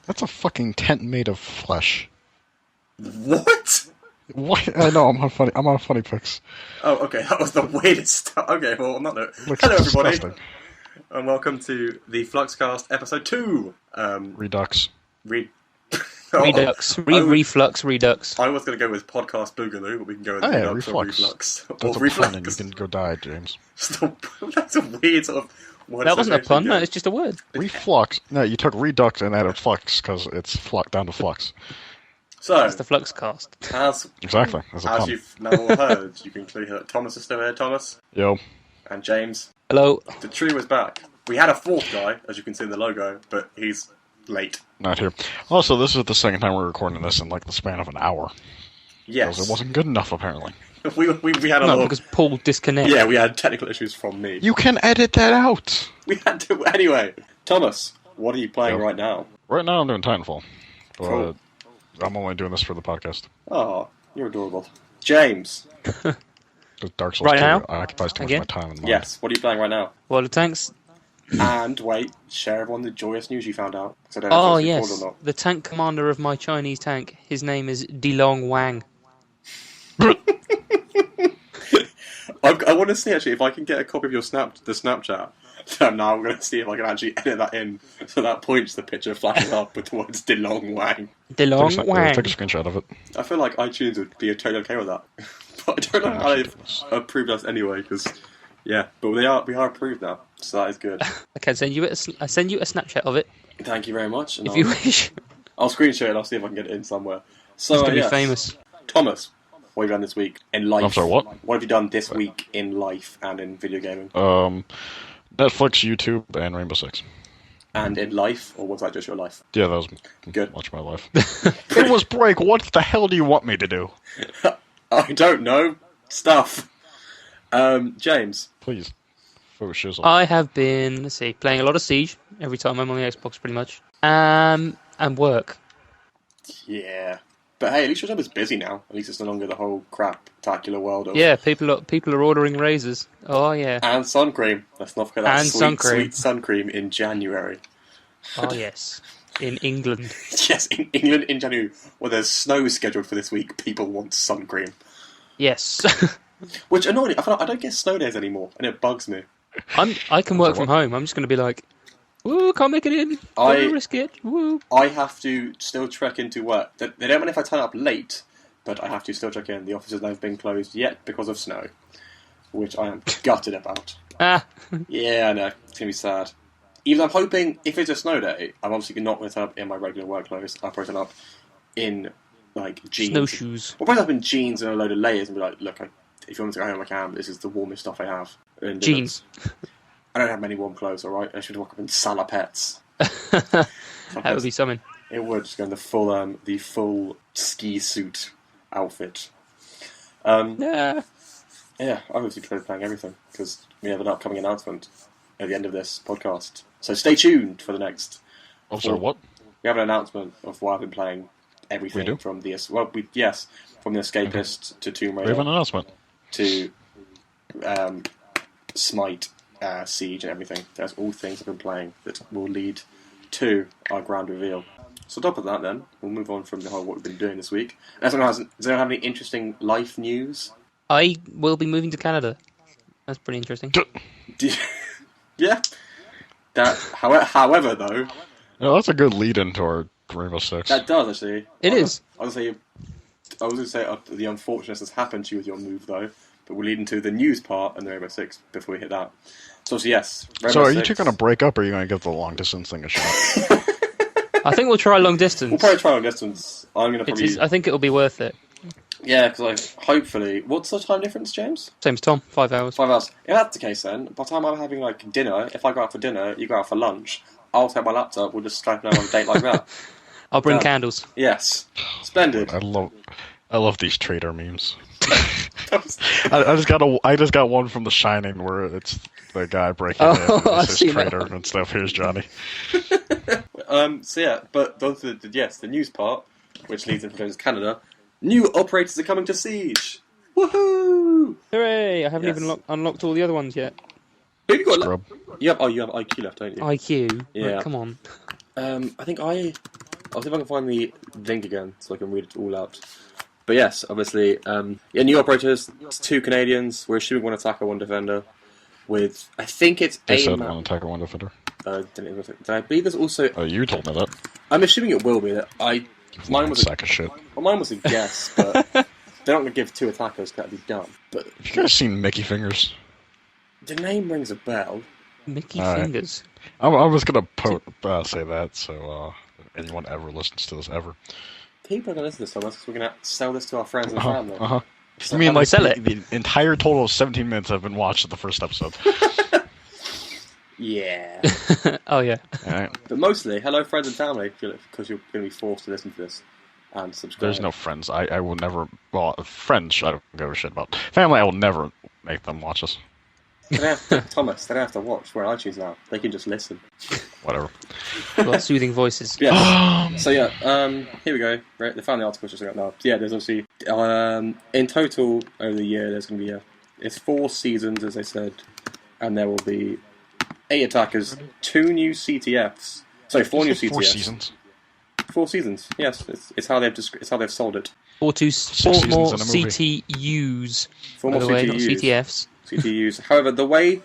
That's a fucking tent made of flesh. What? What? I know, I'm on funny pics. Oh, okay, that was the weirdest. Okay, well, on that note, Looks hello everybody, disgusting. and welcome to the Fluxcast episode 2. Redux. Redux. Reflux, Redux. I was going to go with podcast boogaloo, but we can go with Oh, yeah, Redux or reflux. Reflux. That's Or a Reflux. pun and you can go die, James. Stop. That's a weird sort of word That wasn't a pun, association. no, it's just a word. Reflux. No, you took redux and added flux because it's down to flux. So, It's the Fluxcast. Exactly. That's a as pun. you've now all heard, you can clearly hear that Thomas is still here, Thomas, Yo. and James. Hello. The trio is back. We had a fourth guy, as you can see in the logo, but he's late. Not here. Also, this is the second time we're recording this in like the span of an hour. Yes. Because it wasn't good enough, apparently. We had a No, lot because Paul disconnected. Yeah, we had technical issues from me. You can edit that out! We had to... Anyway, Thomas, what are you playing right now? Right now I'm doing Titanfall. But Cool. I'm only doing this for the podcast. Oh, you're adorable. James, Because Dark Souls Right 2 now? occupies too Again? much of my time and mind. yes, what are you playing right now? World of Tanks. And wait, share everyone the joyous news you found out. 'Cause I don't know Oh, if it's yes. recorded or The tank commander of my Chinese tank. His name is Dilong Wang. not. I want to see, actually, if I can get a copy of your Snapchat. Now I'm going to see if I can actually edit that in. So that points the picture flashes up with the words DeLong Wang. Dilong Wang. Take a screenshot of it. I feel like iTunes would be totally okay with that. But I don't know how they've approved us anyway, because... Yeah, but we are approved now, so that is good. I can send you a Snapchat of it, Thank you very much. And if you wish. I'll screenshot it. I'll see if I can get it in somewhere. So It's going to yes. be famous. Thomas, what have you done this week in life? I'm sorry, what? What have you done this week in life and in video gaming? Netflix, YouTube, and Rainbow Six. And in life, or was that just your life? Yeah, that was Good. much of my life. It was break. What the hell do you want me to do? I don't know. Stuff. James. Please. For shizzle. I have been, let's see, playing a lot of Siege every time I'm on the Xbox, pretty much. And work. Yeah. But hey, at least your job is busy now. At least it's no longer the whole crap-tacular world of... Yeah, people are ordering razors. Oh, yeah. And sun cream. Let's not forget that And sweet, sun cream. sweet sun cream in January. Oh, yes. In England. Yes, in England in January, where there's snow scheduled for this week, people want sun cream. Yes. Which, annoyingly, I don't get snow days anymore, and it bugs me. I can work from home. I'm just going to be like, woo, can't make it in. Don't risk it. Woo. I have to still trek into work. They don't mind if I turn up late, but I have to still check in. The offices haven't been closed yet because of snow, which I am gutted about. Ah. Yeah, I know. It's going to be sad. Even I'm hoping, if it's a snow day, I'm obviously not going to turn up in my regular work clothes. I'll probably turn up in, like, jeans. Snowshoes. I'll probably turn up in jeans and a load of layers and be like, look, if you want me to go home, I can, but this is the warmest stuff I have. And Jeans. I don't have many warm clothes, alright? I should walk up in salopettes. That would be something. It would, just go in the full ski suit outfit. Yeah. Yeah, I was playing everything, because we have an upcoming announcement at the end of this podcast. So stay tuned for the next... I'm sorry, what? We have an announcement of why I've been playing everything We do? from the... Well, from the Escapist to Tomb We have an Raider announcement. to Smite, Siege and everything. That's all things I've been playing that will lead to our grand reveal. So on top of that then, we'll move on from what we've been doing this week. Does anyone have any interesting life news? I will be moving to Canada. That's pretty interesting. Yeah. However, though... No, that's a good lead into our Rainbow Six. That does, actually. It is. I was going to say the unfortunateness that's happened to you with your move, though, but we'll lead into the news part and the Rainbow Six before we hit that. So, yes. Rainbow So are you Six. two going to break up, or are you going to give the long distance thing a shot? I think we'll try long distance. We'll probably try long distance. I'm going to probably... I think it'll be worth it. Yeah, because hopefully... What's the time difference, James? Same as Tom, 5 hours. 5 hours. If that's the case, then, by the time I'm having, dinner, if I go out for dinner, you go out for lunch, I'll take my laptop, we'll just Skype out on a date like that. I'll bring Done. candles. Yes. Splendid. I love these traitor memes. I just got one from The Shining where it's the guy breaking in and I've it says seen traitor that. and stuff. Here's Johnny. So yeah, but the news part, which leads into Canada, new operators are coming to Siege. Woohoo! Hooray! I haven't Yes. even unlocked all the other ones yet. Who have you got Scrub. left? You have IQ left, don't you? IQ. Yeah. Right, come on. I think I I'll see if I can find the link again so I can read it all out. But yes, obviously, new operators, it's 2 Canadians. We're assuming 1 attacker, 1 defender. With, I think it's They a said map. 1 attacker, 1 defender. Did I believe there's also... Oh, you told me that. I'm assuming it will be. Mine was sack of shit. Well, mine was a guess, but they're not going to give 2 attackers, that'd be dumb. But Have you guys seen Mickey Fingers? the name rings a bell. Mickey Alright. Fingers. I was going to say that, so anyone ever listens to this ever. People are going to listen to this, Thomas, because we're going to sell this to our friends and family. I mean, like, sell it? the entire total of 17 minutes have been watched at the first episode. Yeah. Oh, yeah. Alright. But mostly, hello friends and family, because you're going to be forced to listen to this and subscribe. There's no friends. I will never... Well, friends, I don't give a shit about. Family, I will never make them watch us. Thomas, they don't have to watch. We're on iTunes now. They can just listen. Whatever. Well, soothing voices. Yeah. So yeah, here we go. Right, they found the article just got now. Yeah, there's obviously in total over the year there's going to be it's 4 seasons as they said, and there will be 8 attackers, 2 new CTFs. Sorry, 4 new CTFs. 4 seasons. 4 seasons. Yes, it's how they've sold it. 4 seasons more in a movie. CTUs. 4 by more the way, not CTUs. CTFs. CTUs. However, the way,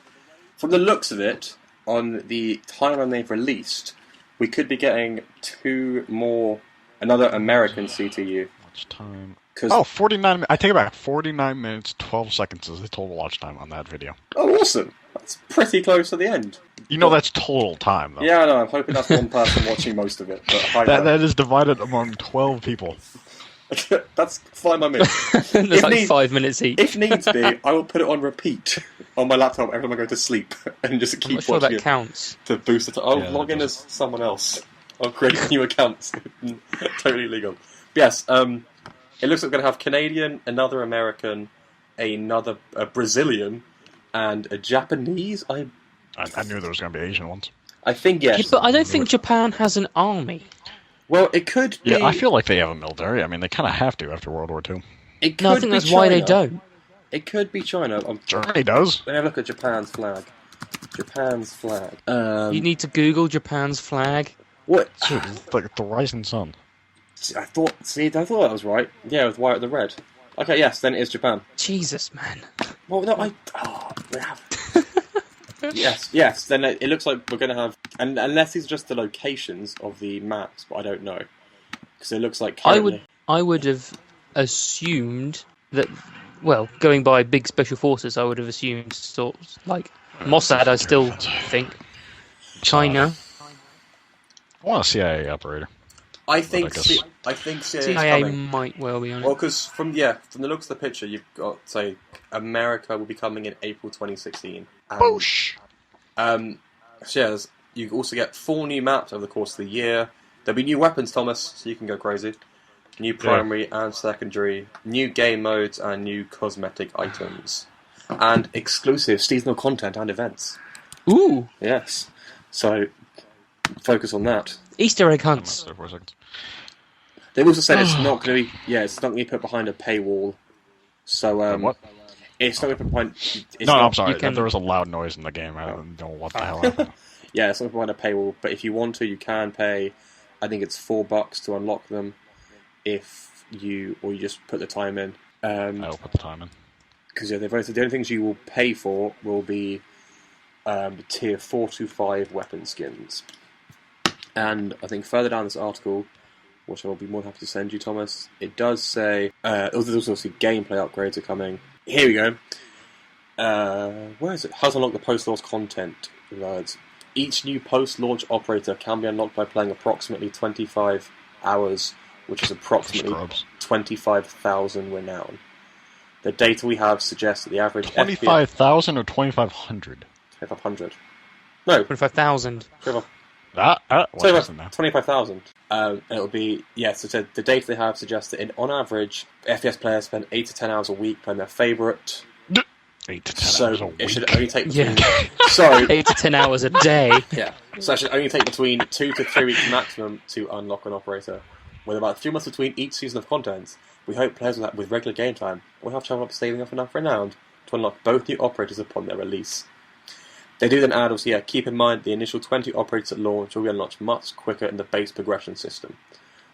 from the looks of it, on the timeline they've released, we could be getting 2 more, another American CTU. Watch time. 'Cause- 49... I take it back. 49 minutes, 12 seconds is the total watch time on that video. Oh, awesome! That's pretty close to the end. You know that's total time, though. Yeah, I know. I'm hoping that's one person watching most of it. But That is divided among 12 people. that's fine by me. There's like 5 minutes each. If needs be, I will put it on repeat on my laptop every time I go to sleep and just I'm keep not sure watching that it counts. to boost it. I'll Yeah, log that in does. as someone else. I'll create new accounts. Totally legal. But yes, it looks like we're going to have Canadian, another American, another Brazilian, and a Japanese. I knew there was going to be Asian ones. I think yes. Yeah, but I don't think Japan has an army. Well, it could be. Yeah, I feel like they have a military. I mean, they kind of have to after World War II. It could No, I think be that's why they China. don't. It could be China. Germany does. Let me have a look at Japan's flag. Japan's flag. You need to Google Japan's flag. What? Dude, it's like the rising sun. I thought that was right. Yeah, with white and the red. Okay, yes, then it is Japan. Jesus, man. Well, no, yes. Then it looks like we're going to have, and unless these are just the locations of the maps, but I don't know, because it looks like currently. I would have assumed that. Well, going by big special forces, I would have assumed sort of like Mossad. I still think China. I want a CIA operator. I think guess- CIA is CIA coming. might well be on Well, it. because from the looks of the picture, you've got say America will be coming in April 2016. And, Boosh! so yeah, you also get 4 new maps over the course of the year. There'll be new weapons, Thomas, so you can go crazy. New primary and secondary, new game modes, and new cosmetic items. And exclusive seasonal content and events. Ooh, Yes. So, focus on that. Easter egg hunts. For a second. They've also said it's not going to be, it's not going to be put behind a paywall. So, What? it's not going to be behind... It's No, not, I'm sorry. you can- There was a loud noise in the game. I don't know what the hell happened. Yeah, it's not going to be behind a paywall, but if you want to, you can pay, I think it's $4 to unlock them. If you just put the time in. I'll put the time in. Because they've only said the only things you will pay for will be tier 4 to 5 weapon skins. And I think further down this article, which I'll be more than happy to send you, Thomas, it does say there's also gameplay upgrades are coming. Here we go. Where is it? How to unlock the post-launch content. Words. Each new post-launch operator can be unlocked by playing approximately 25 hours, which is approximately Scrubs. 25,000 renown. The data we have suggests that the average 25,000 or 2,500? 2,500. No, 25,000. 25,000. And it'll be, so the data they have suggests that on average, FPS players spend 8 to 10 hours a week playing their favourite. 8 to 10 hours a So week. it should only take between... Yeah. Sorry. 8 to 10 hours a day. Yeah. So it should only take between 2 to 3 weeks maximum to unlock an operator. With about 3 months between each season of content, we hope players with regular game time will have trouble saving up enough renown to unlock both new operators upon their release. They do then add, also, keep in mind the initial 20 operators at launch will be unlocked much quicker in the base progression system.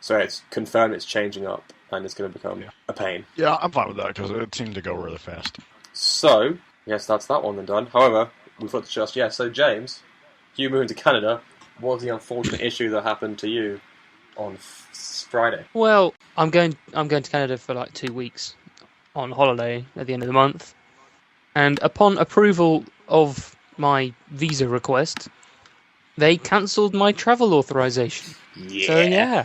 So it's confirmed it's changing up, and it's going to become a pain. Yeah, I'm fine with that, because it seemed to go really fast. So, yes, that's that one then done. However, we thought to just, so James, you moving to Canada, what was the unfortunate issue that happened to you on Friday? Well, I'm going to Canada for like 2 weeks on holiday at the end of the month, and upon approval of my visa request, they cancelled my travel authorization. Yeah. So yeah,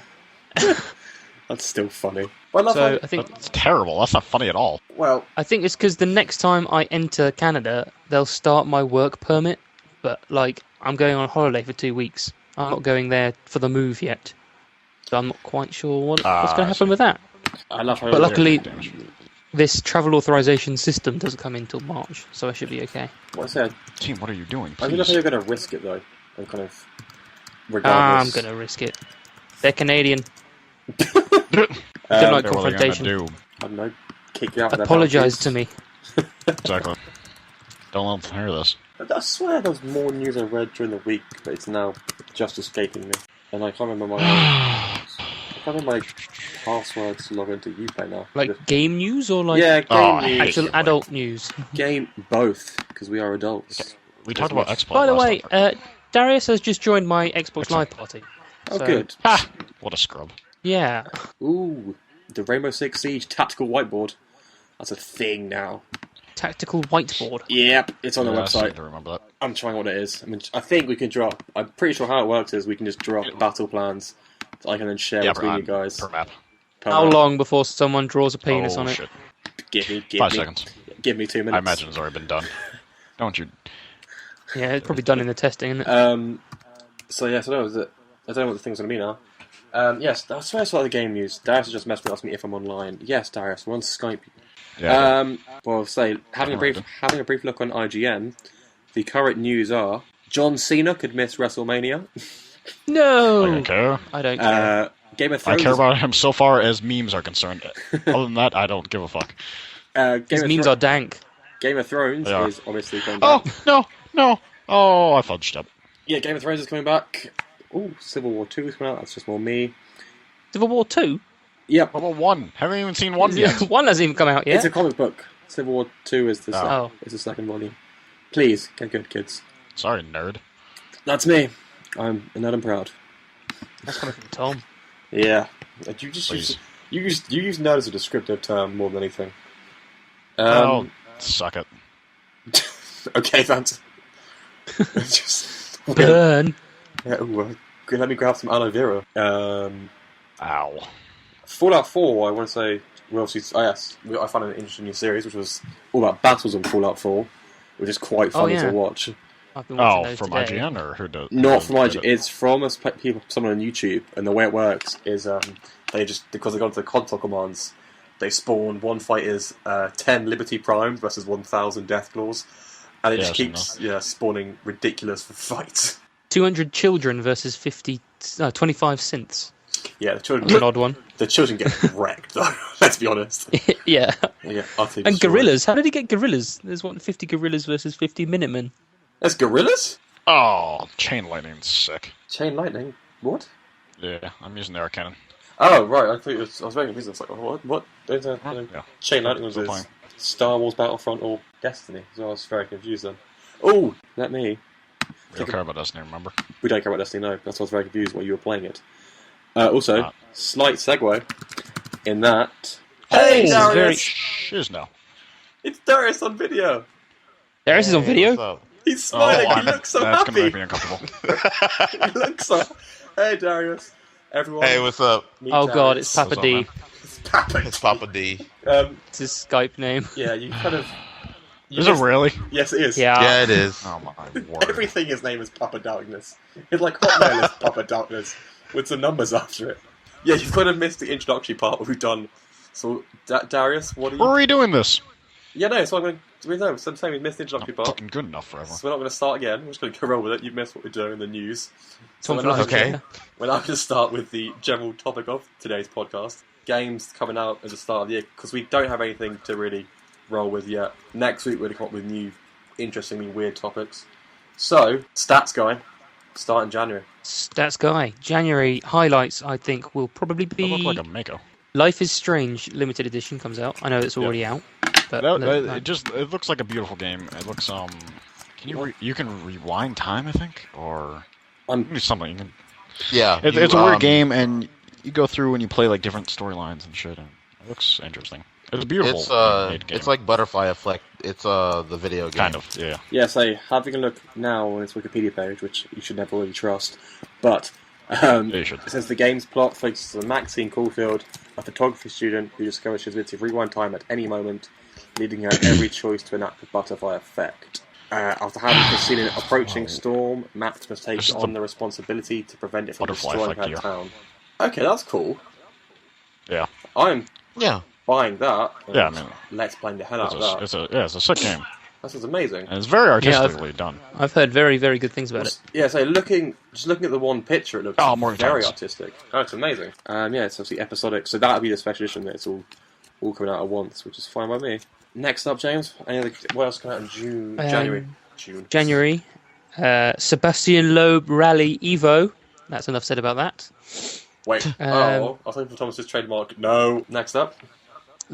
that's still funny. Well, I think that's terrible. That's not funny at all. Well, I think it's because the next time I enter Canada, they'll start my work permit. But like, I'm going on holiday for 2 weeks. I'm not going there for the move yet, so I'm not quite sure what's going to happen with that. I love how. But luckily, this travel authorization system doesn't come in till March, so I should be okay. What's that? Team, what are you doing? I don't know if you're going to risk it though. I'm kind of. I'm Regardless. going to risk it. They're Canadian. Don't like confrontation. I don't know. Kick you out. Apologise to me. Exactly. Don't let them hear this. I swear there was more news I read during the week, but it's now just escaping me, and I can't remember my passwords to log into Uplay now. Like game news or like game news. actual adult news? Game both, because we are adults. We talked about Xbox. By the last way, time. Darius has just joined my Xbox Live party. Oh, So, good. What a scrub. Yeah. Ooh, the Rainbow Six Siege tactical whiteboard. That's a thing now. Tactical whiteboard. Yep, it's on the I seem website. to remember that. I'm trying what it is. I mean, I think we can drop. I'm pretty sure how it works is we can just drop battle plans that I can then share between you guys. Per map. How long before someone draws a penis on it? Shit. Give me 5 seconds. Give me 2 minutes. I imagine it's already been done. Don't you? Yeah, it's probably done in the testing, isn't it? So no, I don't know what the thing's going to be now. Yes, I swear I saw the game news. Darius has just messaged me asking me if I'm online. Yes, Darius, we're on Skype. Yeah. Well, say having a brief look on IGN, the current news are John Cena could miss WrestleMania. No, I don't care. I don't care. Game of I Thrones. care about him so far as memes are concerned. Other than that, I don't give a fuck. His memes are dank. Game of Thrones They are. is obviously coming back. Oh, no. Oh, I fudged up. Yeah, Game of Thrones is coming back. Oh, Civil War 2 is coming out. That's just more me. Civil War 2? Yep. What about 1? Haven't even seen 1 yet. 1 hasn't even come out yet. It's a comic book. Civil War 2 is the is the second volume. Please, get good, kids. Sorry, nerd. That's me. I'm nerd and proud. That's coming from Tom. Yeah. You use nerd as a descriptive term more than anything. Oh, suck it. Okay, that's... just... Burn. Yeah, let me grab some aloe vera. Ow. Fallout 4, I want to say... I found an interesting new series, which was all about battles on Fallout 4, which is quite funny to watch. I've been watching those from today. IGN or who does? Not from IGN. It's from someone on YouTube, and the way it works is they just, because they go into the console commands, they spawn one fighter's 10 Liberty Prime versus 1,000 Deathclaws, and it just keeps spawning ridiculous fights. 200 children versus 25 synths. Yeah, the children. That's an odd one. The children get wrecked, though. Let's be honest. Yeah. Yeah, utterly And destroyed. gorillas. How did he get gorillas? There's 50 gorillas versus 50 Minutemen. There's gorillas? Oh, chain lightning's sick. Chain lightning? What? Yeah, I'm using the arc cannon. Oh, right. I thought I was very confused. I was like, what? Yeah. Chain lightning was Still this playing. Star Wars Battlefront or Destiny. So I was very confused then. Oh, let me. We don't care about Destiny, remember? We don't care about Destiny, no. That's why I was very confused while you were playing it. Also, slight segue in that... Hey, Darius! very... Shiz now. It's Darius on video! Darius is on video? What's up? He's smiling, he looks so That's happy! gonna make me uncomfortable. He looks so... Hey, Darius. Everyone... Hey, what's up? meet Oh god, Darius. it's Papa What's up, D. man? It's Papa. It's Papa D. It's his Skype name. Yeah, you kind of... Is it really? Yes, it is. Yeah. Yeah, it is. Oh my word. Everything his name is Papa Darkness. It's like Hotmail is Papa Darkness with some numbers after it. Yeah, you've kind of missed the introductory part where we've done. So, Darius, what are you... We're redoing this. Yeah, no, so I'm going to... No, so I'm saying we missed the introductory part. Fucking good enough for everyone. So we're not going to start again. We're just going to go roll with it. You've missed what we're doing in the news. So Tom we're not Okay. going to start with the general topic of today's podcast. Games coming out at the start of the year, because we don't have anything to really roll with yet. Next week we're going to come up with new, interestingly weird topics. So, stats guy, start in January. Stats guy. January highlights, I think, will probably That looked be like a Mako. Life is Strange limited edition comes out. I know it's already out, but It looks like a beautiful game. It looks you can rewind time, I think, or something. You can, it's a weird game, and you go through and you play like different storylines and shit. And it looks interesting. It's beautiful. Game. It's like Butterfly Effect. It's the video game. Kind of, yeah. Yeah, so having a look now on its Wikipedia page, which you should never really trust, but it says the game's plot focuses on Maxine Caulfield, a photography student who discovers she has the ability to rewind time at any moment, leading her every choice to enact the Butterfly Effect. After having foreseen an approaching storm, Max must take on the responsibility to prevent it from destroying her town. Okay, that's cool. Yeah. I'm buying that. Yeah, I mean, let's play the hell out of that. It's a sick game. This is amazing. And it's very artistically done. I've heard very, very good things about it. Yeah, so just looking at the one picture, it looks very artistic. Oh, it's amazing. It's obviously episodic, so that'll be the special edition that it's all coming out at once, which is fine by me. Next up, James, what else coming out in January. Sebastian Loeb Rally Evo. That's enough said about that. Wait, I was hoping for Thomas's trademark. No. Next up.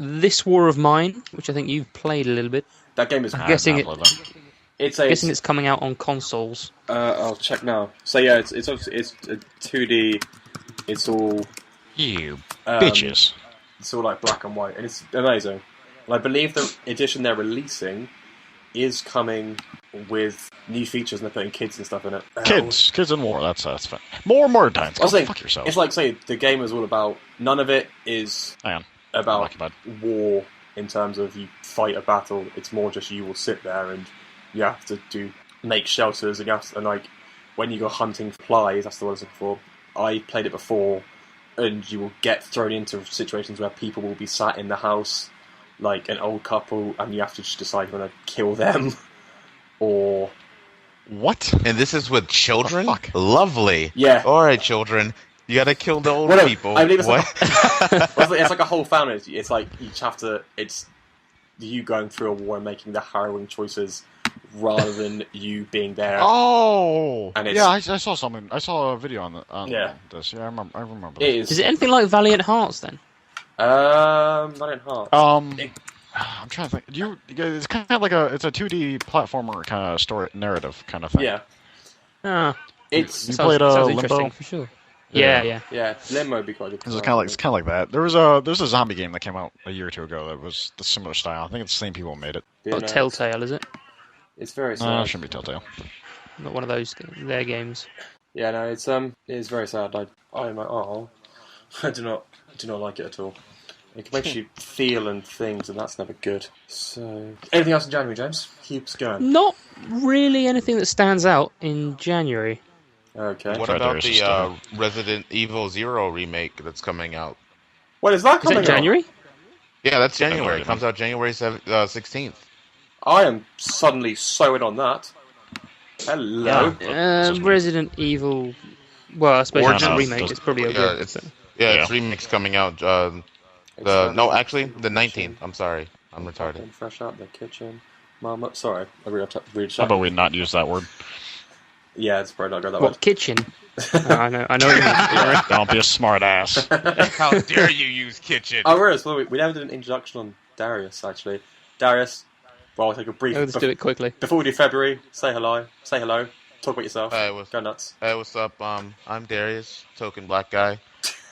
This War of Mine, which I think you've played a little bit. That game is... I'm guessing it's coming out on consoles. I'll check now. So yeah, it's obviously it's a 2D. It's all... You bitches. It's all like black and white, and it's amazing. And I believe the edition they're releasing is coming with new features and they're putting kids and stuff in it. Kids and war. That's fun. More times. Fuck yourself. It's like saying the game is all about. None of it is about war in terms of you fight a battle. It's more just you will sit there and you have to make shelters and like when you go hunting flies. That's the word I was looking for. I played it before, and you will get thrown into situations where people will be sat in the house, like an old couple, and you have to just decide if you want to kill them or... What? And this is with children? Fuck. Lovely. Yeah. Alright, children. You gotta kill the old people. I believe it's like a whole family. It's like you have to... It's you going through a war and making the harrowing choices rather than you being there. Oh! And I saw something. I saw a video on this. Yeah, I remember this. Is it anything like Valiant Hearts, then? Valiant Hearts. I'm trying to think. It's kind of like it's a 2D platformer kind of story narrative kind of thing. Yeah. You played Limbo for sure. Yeah. Limbo would be quite good. It's kind of like that. There's a zombie game that came out a year or two ago that was the similar style. I think it's the same people who made it. Not Telltale, is it? It's very sad. No, it shouldn't be Telltale. Not one of their games. Yeah, no, it's very sad. I'm like, I do not like it at all. It makes you feel and things, and that's never good. So, anything else in January, James? Keeps going. Not really anything that stands out in January. Okay. What about the Resident Evil 0 remake that's coming out? When is that coming out? Is that January? Yeah, that's January. It comes out January 16th. I am suddenly so in on that. Hello. Resident Evil... Well, I suppose it's a remake. It's probably a It's remakes coming out. The 19th. I'm sorry. I'm retarded. Fresh out the kitchen. Mama. Sorry. I really How about we not use that word? Yeah, it's probably not go that way. What, kitchen? I know what you mean. Don't be a smart ass. How dare you use kitchen? Oh, we never did an introduction on Darius, actually. Darius, well, I'll take a brief... Let's do it quickly. Before we do February, say hello. Talk about yourself. Go nuts. Hey, what's up? I'm Darius, token black guy.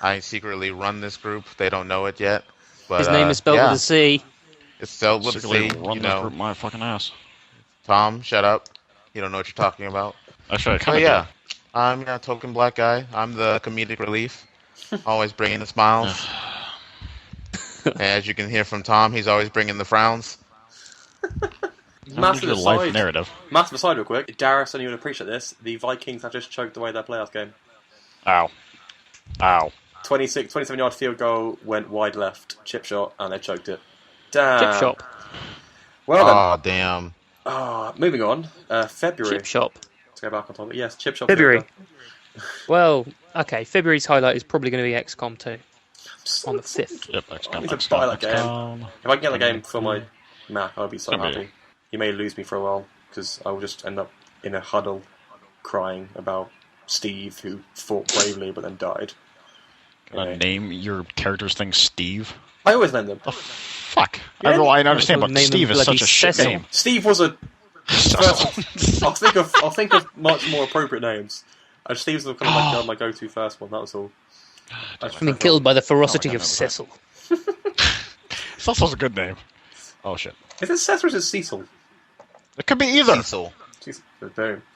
I secretly run this group. They don't know it yet. But, his name is spelled with a C. It's spelled with a C. Run this group my fucking ass. Tom, shut up. You don't know what you're talking about. Actually, I'm a token black guy. I'm the comedic relief. Always bringing the smiles. As you can hear from Tom, he's always bringing the frowns. Massive life narrative. Massive aside real quick. Darius, and you would appreciate this, the Vikings have just choked away their playoff game. Ow. 27-yard field goal went wide left, chip shot, and they choked it. Damn. Chip shop. Well then. Damn. Moving on. February. Chip shop. Let's go back on topic. Yes, chip shop. February. Well, okay. February's highlight is probably going to be XCOM 2 on the 5th. Yep, XCOM. I need to buy that game. If I can get the game for my Mac, I'll be so happy. You may lose me for a while because I will just end up in a huddle, crying about Steve, who fought bravely but then died. Name your character's thing Steve? I always name them. Oh, fuck. Yeah. I understand, but Steve is such a shit name. Steve was a... I'll think of much more appropriate names. Steve's kind of my go-to first one, that was all. I've been killed by the ferocity of Cecil. Cecil's a good name. Oh, shit. Is it Cecil or is it Cecil? It could be either. Cecil.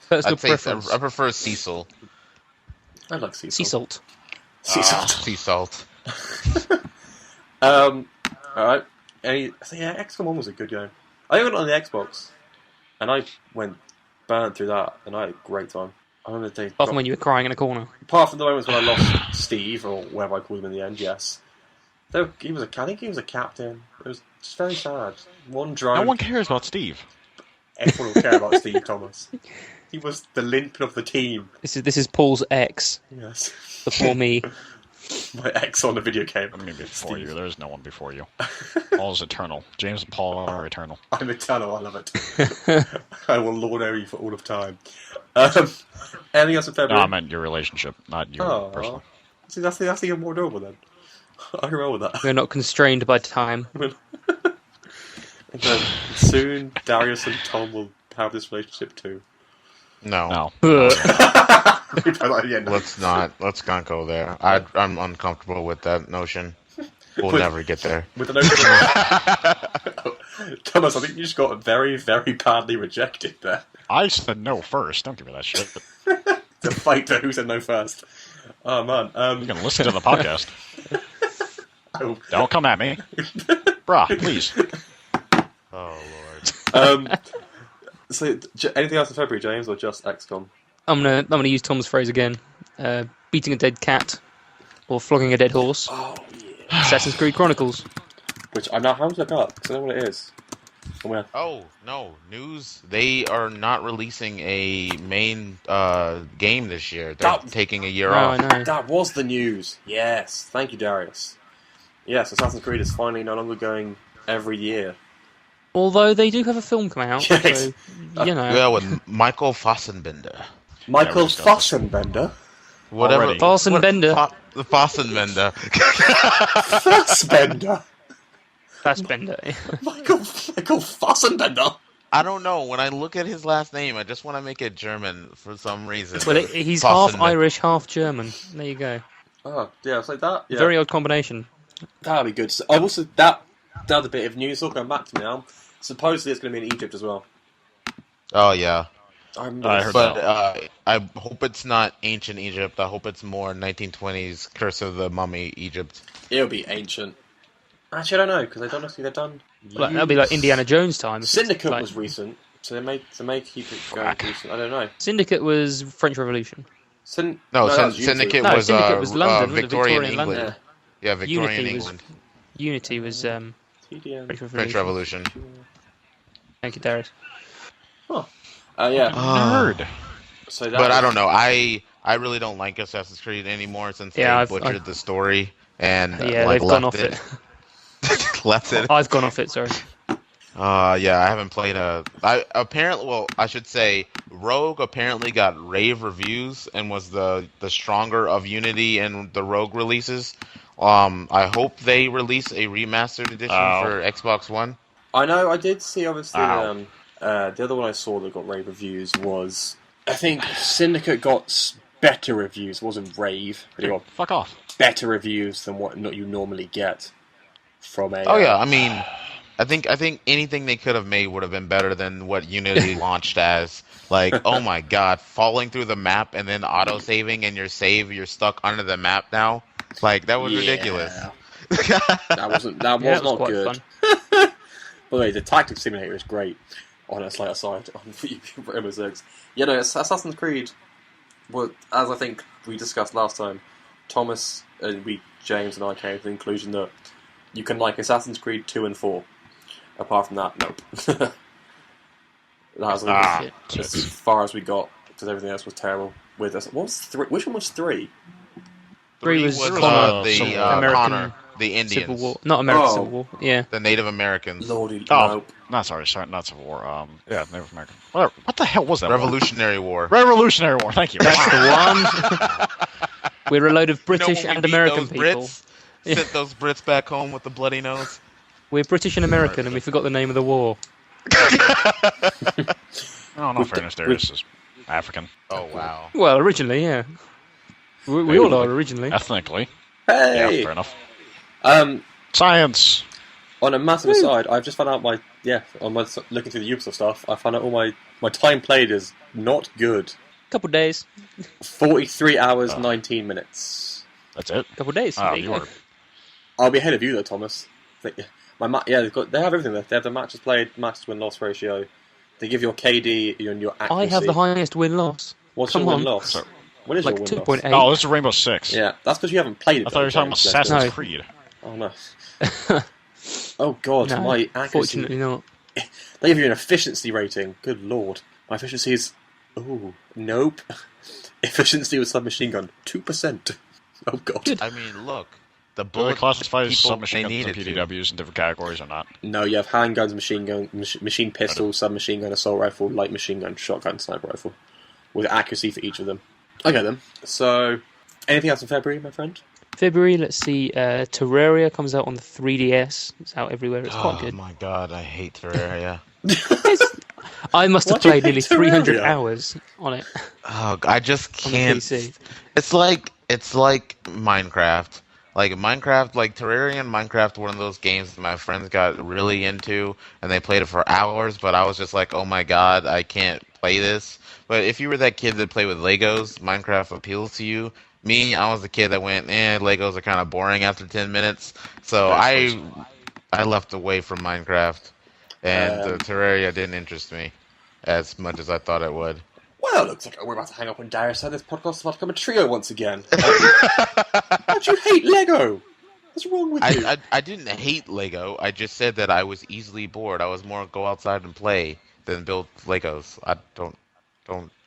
Personal preference. I prefer Cecil. I like Cecil. Sea salt. Sea salt. Sea salt. Alright. XCOM 1 was a good game. I got it on the Xbox, and I went burned through that, and I had a great time. I remember the day. Apart from when you were crying in a corner. Apart from the moments when I lost Steve, or whatever I called him in the end, yes. I think he was a captain. It was just very sad. One drone. No one cares about Steve. Everyone will care about Steve Thomas. He was the linchpin of the team. This is Paul's ex. Yes. Before me. My ex on the video game. I mean, before Steve. You. There is no one before you. Paul is eternal. James and Paul are eternal. I'm eternal. I love it. I will lord over you for all of time. Anything else in February? No, I meant your relationship, not your personal. See, that's even more adorable then. I can roll with that. We're not constrained by time. And then soon, Darius and Tom will have this relationship too. No. Let's not. Let's not go there. I'm uncomfortable with that notion. We'll never get there. With the notion Thomas, I think you just got very, very badly rejected there. I said no first. Don't give me that shit. The fight for who said no first. Oh, man. You can listen to the podcast. Don't come at me. Bruh, please. Oh, Lord. So, anything else in February, James, or just XCOM? I'm gonna use Tom's phrase again. Beating a dead cat, or flogging a dead horse. Oh, yeah. Assassin's Creed Chronicles. Which I'm now having to look up, because I know what it is. Oh, no. News. They are not releasing a main game this year. They're taking a year off. I know. That was the news. Yes. Thank you, Darius. Yes, Assassin's Creed is finally no longer going every year. Although they do have a film coming out, yes. So, you know. Yeah, with Michael Fassbender. Michael Fassbender? Whatever. Fassbender. The Fassbender. Fassbender. Fassbender. Michael Fassbender. I don't know. When I look at his last name, I just want to make it German for some reason. Well, he's half Irish, half German. There you go. Oh, yeah, it's like that. Yeah. Very odd combination. That'd be good. I've also that other bit of news all going back to me now. Supposedly it's going to be in Egypt as well. Oh yeah, I heard but that. I hope it's not ancient Egypt. I hope it's more 1920s Curse of the Mummy Egypt. It'll be ancient. Actually, I don't know because I don't know if they've done. Well, that'll be like Indiana Jones time. Syndicate was recent, so they may keep it going recent. I don't know. Syndicate was French Revolution. Syndicate Syndicate was London, Victorian England. London. Yeah, Victorian England. Unity was French Revolution. Thank you, Darius. Oh, yeah. Nerd. So but I don't know. I really don't like Assassin's Creed anymore since they butchered the story and they've gone off it. Left it. I've gone off it. Sorry. Yeah, I haven't played I should say Rogue apparently got rave reviews and was the stronger of Unity and the Rogue releases. I hope they release a remastered edition for Xbox One. I know, I did see, obviously, the other one I saw that got rave reviews was, I think Syndicate got better reviews. It wasn't rave, but it got fuck off. Better reviews than what you normally get from a... Oh, yeah, I mean, I think anything they could have made would have been better than what Unity launched as. Like, oh my god, falling through the map and then auto-saving and you're stuck under the map now. Like, that was ridiculous. That was not good. By the way, the Tactics Simulator is great. On a slight aside, on Rainbow Six. You know, Assassin's Creed, well, as I think we discussed last time, Thomas, James and I came to the conclusion that you can like Assassin's Creed 2 and 4. Apart from that, nope. That was just as far as we got, because everything else was terrible. With us, what was 3? Which one was 3? 3 was the Connor, The Indians. Civil War, not American Civil War. Yeah. The Native Americans. Lordy, not sorry, not Civil War. Yeah, Native American. What the hell was that? Revolutionary War. Revolutionary War. Thank you. That's the one. We're a load of British and American people. Sent those Brits back home with the bloody nose. We're British and American, and we forgot the name of the war. Oh, no fairness, Daricus is African. Oh, wow. Well, originally, yeah. We all are originally. Ethnically. Hey! Yeah, fair enough. Science! On a massive aside, I've just found out looking through the Ubisoft stuff, I found out all my time played is not good. Couple days. 43 hours, 19 minutes. That's it? Couple days. I'll be ahead of you, though, Thomas. They have everything there. They have the matches played, matches win-loss ratio. They give your KD and your accuracy. I have the highest win-loss. What's your win-loss? What is your win-loss? 2.8. Oh, this is Rainbow Six. Yeah, that's because you haven't played it. I thought you were talking about Assassin's Creed. Oh, no. Oh, God, no, my accuracy. Fortunately not. They give you an efficiency rating. Good Lord. My efficiency is... Oh, nope. Efficiency with submachine gun, 2%. Oh, God. Good. I mean, look. The bullet classifies submachine guns and PDWs in different categories or not? No, you have handguns, machine gun, machine pistol, submachine gun, assault rifle, light machine gun, shotgun, sniper rifle, with accuracy for each of them. Okay then. So, anything else in February, my friend? February, let's see. Terraria comes out on the 3DS. It's out everywhere. It's quite good. Oh my god, I hate Terraria. I must have played nearly 300 hours on it. Oh, I just can't. It's like Minecraft. Like Terraria and Minecraft were one of those games that my friends got really into, and they played it for hours, but I was just like, oh my god, I can't play this. But if you were that kid that played with Legos, Minecraft appeals to you. Me, I was the kid that went, Legos are kind of boring after 10 minutes, so I left away from Minecraft, and Terraria didn't interest me as much as I thought it would. Well, it looks like we're about to hang up on Darius, and this podcast is about to become a trio once again. Don't you hate Lego? What's wrong with you? I didn't hate Lego. I just said that I was easily bored. I was more go outside and play than build Legos.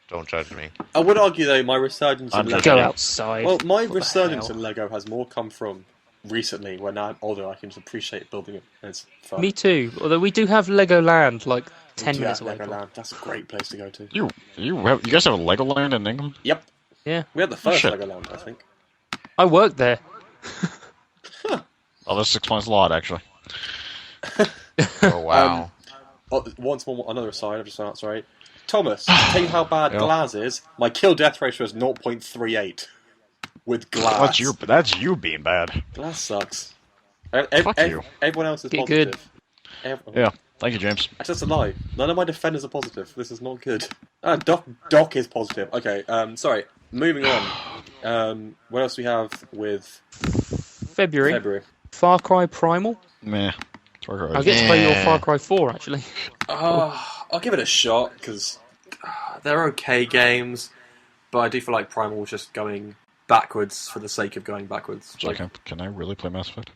Don't judge me. I would argue though, my resurgence in Lego. Go outside. Well, my resurgence in Lego has more come from recently, when now I'm older. I can just appreciate building it. It's fun. Me too. Although we do have Legoland, like 10 minutes away. Legoland. That's a great place to go to. You guys have a Legoland in England? Yep. Yeah. We had the first Legoland, I think. I worked there. Oh, this explains a lot, actually. Oh, wow. Once more, another aside, I've just found out, sorry. Thomas, to tell you how bad Glaz is, my kill-death ratio is 0.38 with Glaz. That's you being bad. Glaz sucks. Fuck you. Everyone else is Get positive. good. Yeah, thank you, James. That's just a lie. None of my defenders are positive. This is not good. Doc is positive. Okay, sorry. Moving on. What else do we have with February. Far Cry Primal. Meh. I'll get to play your Far Cry 4, actually. I'll give it a shot, because they're okay games, but I do feel like Primal was just going backwards for the sake of going backwards. So can I really play Mass Effect?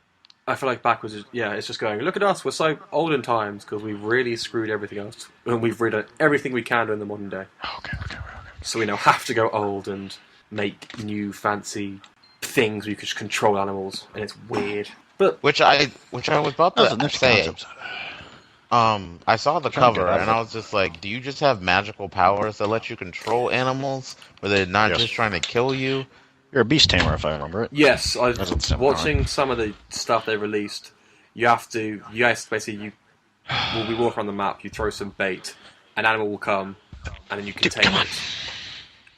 I feel like backwards is, it's just going, look at us, we're so old in times, because we've really screwed everything else, and we've redone everything we can do in the modern day. Okay. So we now have to go old and make new fancy things where you can just control animals, and it's weird. But which I was about to say. I saw the cover and I was just like, do you just have magical powers that let you control animals, where they're not just trying to kill you? You're a beast tamer, if I remember it. Yes, I was watching some of the stuff they released. We walk around the map, you throw some bait, an animal will come, and then you can tame it.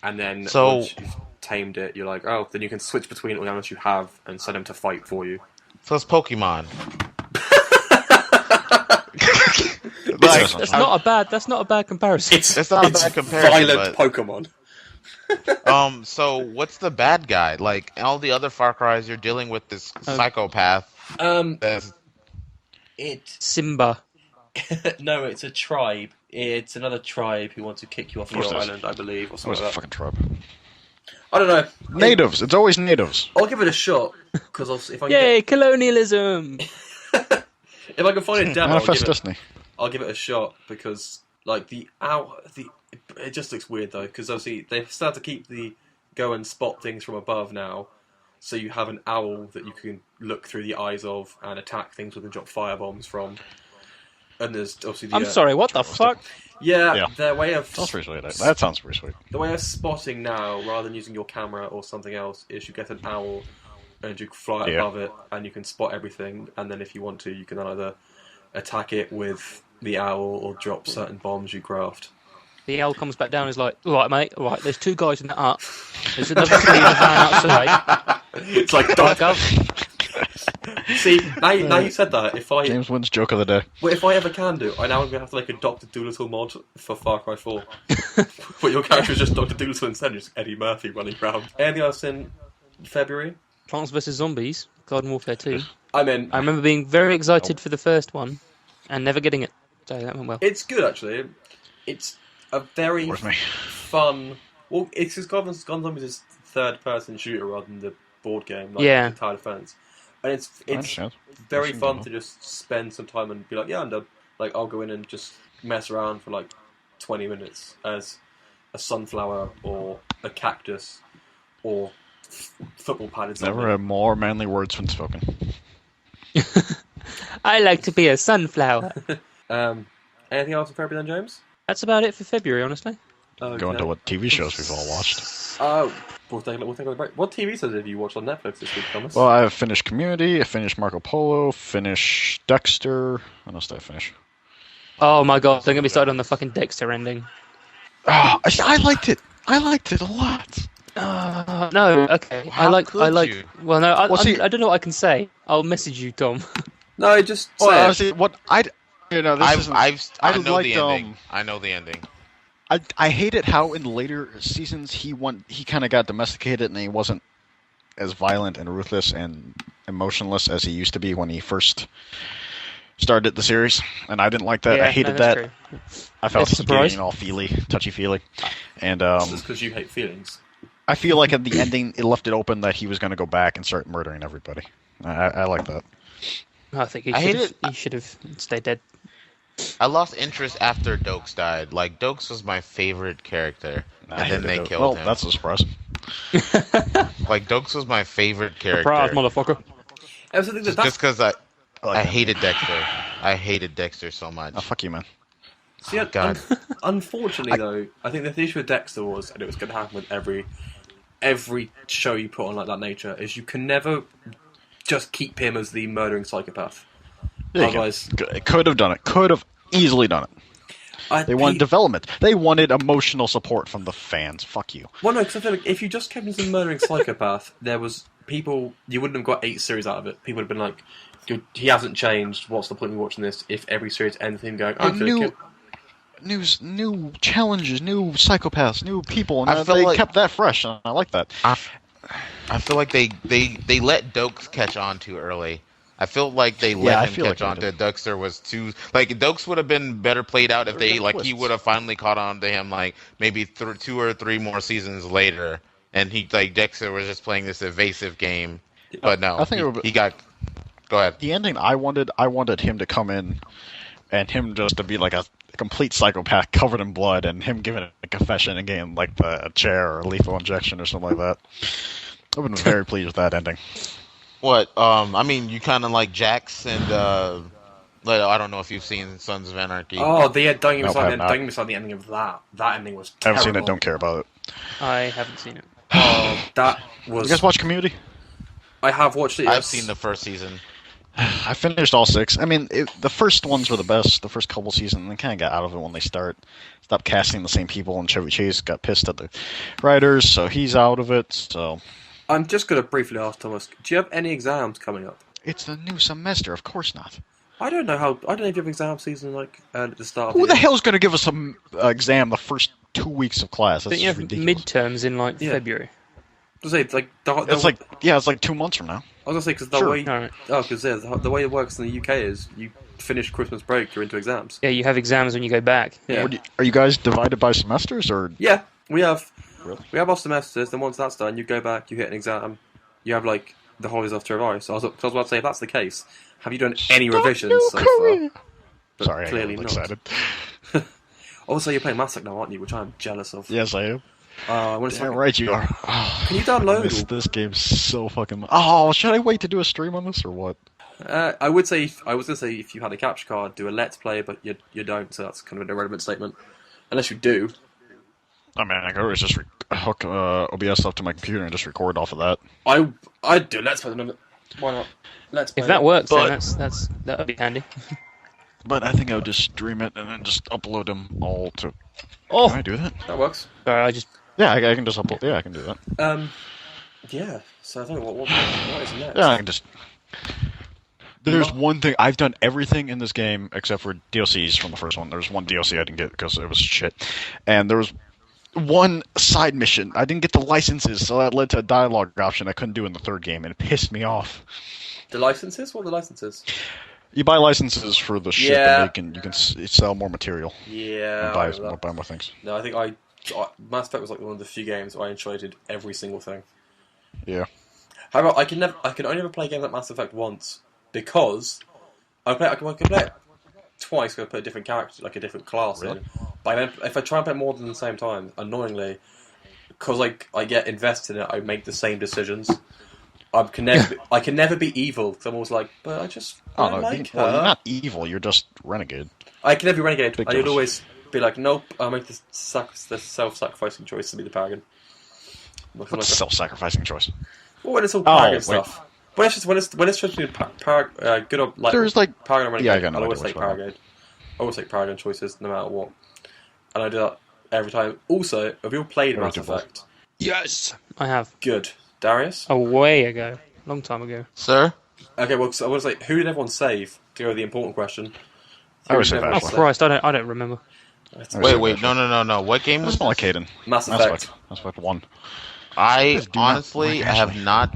And then once you've tamed it, you're like, then you can switch between all the animals you have and send them to fight for you. So it's Pokemon. That's not a bad comparison. It's not a bad comparison. Violent Pokemon. So what's the bad guy? Like all the other Far Cries, you're dealing with this psychopath. It's Simba. No, it's a tribe. It's another tribe who want to kick you off your island, I believe, or something like that. Fucking tribe. I don't know. Natives. It's always natives. I'll give it a shot because if I colonialism. If I can find a demo, I'll give it a shot because it just looks weird though because obviously they've started to keep the go and spot things from above now, So you have an owl that you can look through the eyes of and attack things with and drop firebombs from. And there's obviously the... I'm sorry, what the fuck? Yeah, their way of... Sounds pretty sweet. That sounds pretty sweet. The way of spotting now, rather than using your camera or something else, is you get an owl and you fly above it and you can spot everything, and then if you want to, you can either attack it with the owl or drop certain bombs you craft. The owl comes back down and is like, alright mate, alright, there's 2 guys in the hut. There's another 3 in the van outside. It's like... See, now you said that, James wins joke of the day. Well, if I ever can do, I now am going to have to make a Dr. Dolittle mod for Far Cry 4. But your character is just Dr. Dolittle instead, just Eddie Murphy running around. Anything else in February? Plants vs. Zombies, Garden Warfare 2. I remember being very excited for the first one, and never getting it. So that went well. It's good, actually. It's a very fun... Well, it's because Garden Zombies is third-person shooter rather than the board game, like Tower Defense. And it's very fun to just spend some time and be like, yeah, I'm done. Like, I'll go in and just mess around for like 20 minutes as a sunflower or a cactus or football padded zombie. Never had more manly words been spoken. I like to be a sunflower. Anything else in February then, James? That's about it for February, honestly. Okay. Going to what TV shows we've all watched. We'll take a break. What TV shows have you watched on Netflix this week, Thomas? Well, I finished Community, I finished Marco Polo, finished Dexter. What else did I finish? Oh my god, they're going to be started on the fucking Dexter ending. Oh, I liked it. I liked it a lot. No, okay. How I like. you? Well, no, I don't know what I can say. I'll message you, Tom. No, just say honestly, what I know the ending. I know the ending. I hated how in later seasons he kind of got domesticated and he wasn't as violent and ruthless and emotionless as he used to be when he first started the series, and I didn't like that. I hated that. True. I felt he getting all touchy-feely, and just because you hate feelings. I feel like at the ending it left it open that he was going to go back and start murdering everybody. I like that. I think he should have stayed dead. I lost interest after Dokes died. Like, Dokes was my favorite character, and then they killed him. That's a surprise. Like, Dokes was my favorite character. Surprise, motherfucker. Just because I hated Dexter. I hated Dexter so much. Oh, fuck you, man. See, God. Unfortunately, though, I think the issue with Dexter was, and it was going to happen with every show you put on like that nature, is you can never just keep him as the murdering psychopath. Otherwise, it could have done it. Could have easily done it. They wanted development. They wanted emotional support from the fans. Fuck you. Well, no, because I feel like if you just kept him as a murdering psychopath, there was people... You wouldn't have got 8 series out of it. People would have been like, he hasn't changed. What's the point of watching this if every series ends with him going, new challenges, new psychopaths, new people, and they kept that fresh. And I like that. I feel like they let Dokes catch on too early. I feel like they let him catch on to Dexter was too... Like, Dokes would have been better played out if he would have finally caught on to him, like, maybe 2 or 3 more seasons later, and Dexter was just playing this evasive game. But no, he got... Go ahead. The ending I wanted him to come in, and him just to be like a complete psychopath covered in blood, and him giving a confession and getting, like, a chair or a lethal injection or something like that. I've been very pleased with that ending. What? I mean, you kind of like Jax and I don't know if you've seen Sons of Anarchy. Oh, don't get me started the ending of that. That ending was terrible. I haven't seen it. Don't care about it. I haven't seen it. Oh, that was. You guys watch Community? I have watched it. Yes. I've seen the first season. I finished all 6. I mean, the first ones were the best. The first couple seasons, they kind of got out of it when they stopped casting the same people, and Chevy Chase got pissed at the writers, so he's out of it. So. I'm just going to briefly ask Thomas, do you have any exams coming up? It's the new semester, of course not. I don't know if you have exam season at the start. Who the hell's going to give us some exam the first 2 weeks of class? That's you have ridiculous. Midterms in February. I say it's like 2 months from now. I was going to say because the way it works in the UK is you finish Christmas break, you're into exams. Yeah, you have exams when you go back. Yeah. Are you guys divided by semesters or? Yeah, we have. Really? We have our semesters, then once that's done, you go back, you hit an exam, you have, like, the holidays off to revise. So I was about to say, if that's the case, have you done any revisions so far? But sorry, clearly I'm not. excited. Also, you're playing Mass Effect now, aren't you? Which I'm jealous of. Yes, I am. Damn right you are. Can you download this game so fucking much. Oh, should I wait to do a stream on this or what? I was gonna say if you had a capture card, do a let's play, but you don't, so that's kind of an irrelevant statement. Unless you do. I mean, I could always just hook OBS up to my computer and just record off of that. I'd do let's play. Why not? Let's play. If that works, then that would be handy. But I think I would just stream it and then just upload them all to. Oh, can I do that? That works. Sorry, Yeah, I can just upload. Yeah, I can do that. Yeah. So I think what is next? Yeah, I can just. There's one thing I've done everything in this game except for DLCs from the first one. There's one DLC I didn't get because it was shit, and there was one side mission I didn't get the licenses, so that led to a dialogue option I couldn't do in the third game, and it pissed me off. The licenses? What are the licenses? You buy licenses for the ship, and you can sell more material. Yeah, and buy more things. No, I think Mass Effect was like one of the few games where I enjoyed every single thing. Yeah. However, I can only ever play a game like Mass Effect once because I can play it twice. Because I put a different character, like a different class in. But if I try and play more than the same time, annoyingly, because I get invested in it, I make the same decisions. I can never be evil. Because I'm always like, but I just like her. Well, you're not evil. You're just renegade. I can never be renegade. I'd always be like, nope. I'll make the self-sacrificing choice to be the paragon. What's self-sacrificing choice? Well, when it's all paragon stuff. But it's just when it's supposed to be good or like there's like paragon or renegade. Yeah, I always take paragon. I always take paragon choices no matter what, and I do that every time. Also, have you all played Mass Effect? Yes, I have. Good. Darius? A way ago. Long time ago. Sir? Okay, well, so I was like, who did everyone save? To go with the important question. I always say Oh, Christ, I don't remember. Wait, no. What game was this? Like Hayden. Mass Effect. Mass Effect 1. I honestly have not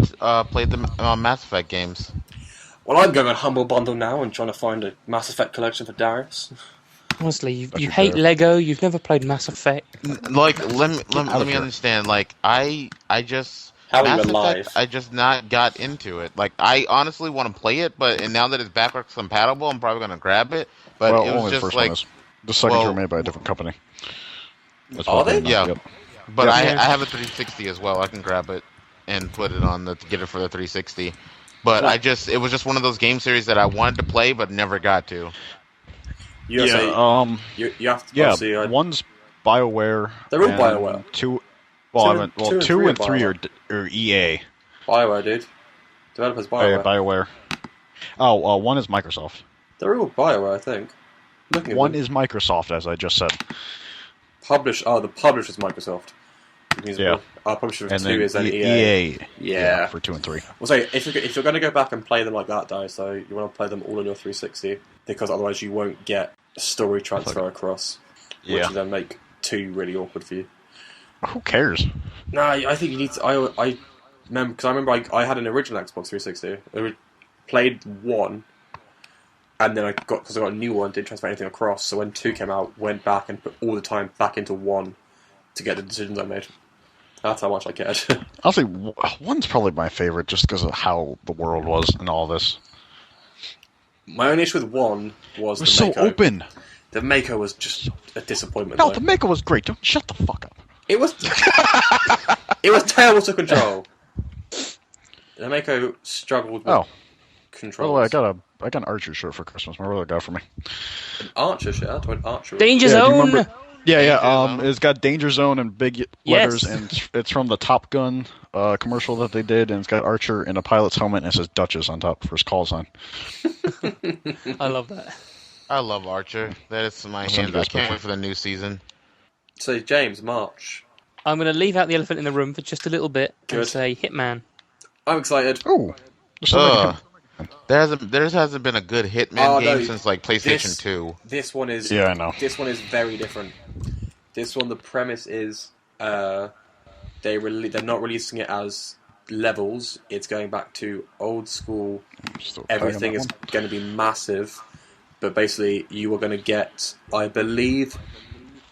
played the Mass Effect games. Well, I'm going on Humble Bundle now and trying to find a Mass Effect collection for Darius. Honestly, you hate Lego. You've never played Mass Effect. Like, let me understand. Like, I just Mass Effect, I just not got into it. Like, I honestly want to play it, and now that it's backwards compatible, I'm probably gonna grab it. But it was just like the second two were made by a different company. Are they? Yeah. Yep. But I have a 360 as well. I can grab it and put it on to get it for the 360. But it was just one of those game series that I wanted to play but never got to. You have to see. One's BioWare. They're all BioWare. Two and three are EA. BioWare, dude. Developers BioWare. BioWare. Oh, one is Microsoft. They're all BioWare, I think. One is Microsoft, as I just said. The publisher's Microsoft. Yeah. Our publisher for and 2 is then EA. Yeah. For 2 and 3. Well, so if you're going to go back and play them like that, though, so you want to play them all on your 360, because otherwise you won't get story transfer across, which will then make 2 really awkward for you. Who cares? No, I think you need to. I remember I had an original Xbox 360. I played 1. And then because I got a new one, didn't transfer anything across. So when 2 came out, went back and put all the time back into 1 to get the decisions I made. That's how much I cared. I'll say 1's probably my favorite, just because of how the world was and all this. My only issue with 1 was it was so open. The Mako was just a disappointment. No, the Mako was great. Don't shut the fuck up. It was. It was terrible to control. The Mako struggled with control. By the way, I got an Archer shirt for Christmas. My brother got it for me. An Archer shirt? An Archer. Danger Zone. Yeah. It's got Danger Zone in big letters, and it's from the Top Gun commercial that they did, and it's got Archer in a pilot's helmet, and it says Duchess on top for his call sign. I love that. I love Archer. That is my hand. I can't wait for the new season. So, James, March. I'm going to leave out the elephant in the room for just a little bit and say Hitman. I'm excited. Oh. There hasn't been a good Hitman game since like PlayStation 2. This one is. Yeah, I know. This one is very different. This one, the premise is they're not releasing it as levels. It's going back to old school. Everything is going to be massive, but basically you are going to get, I believe,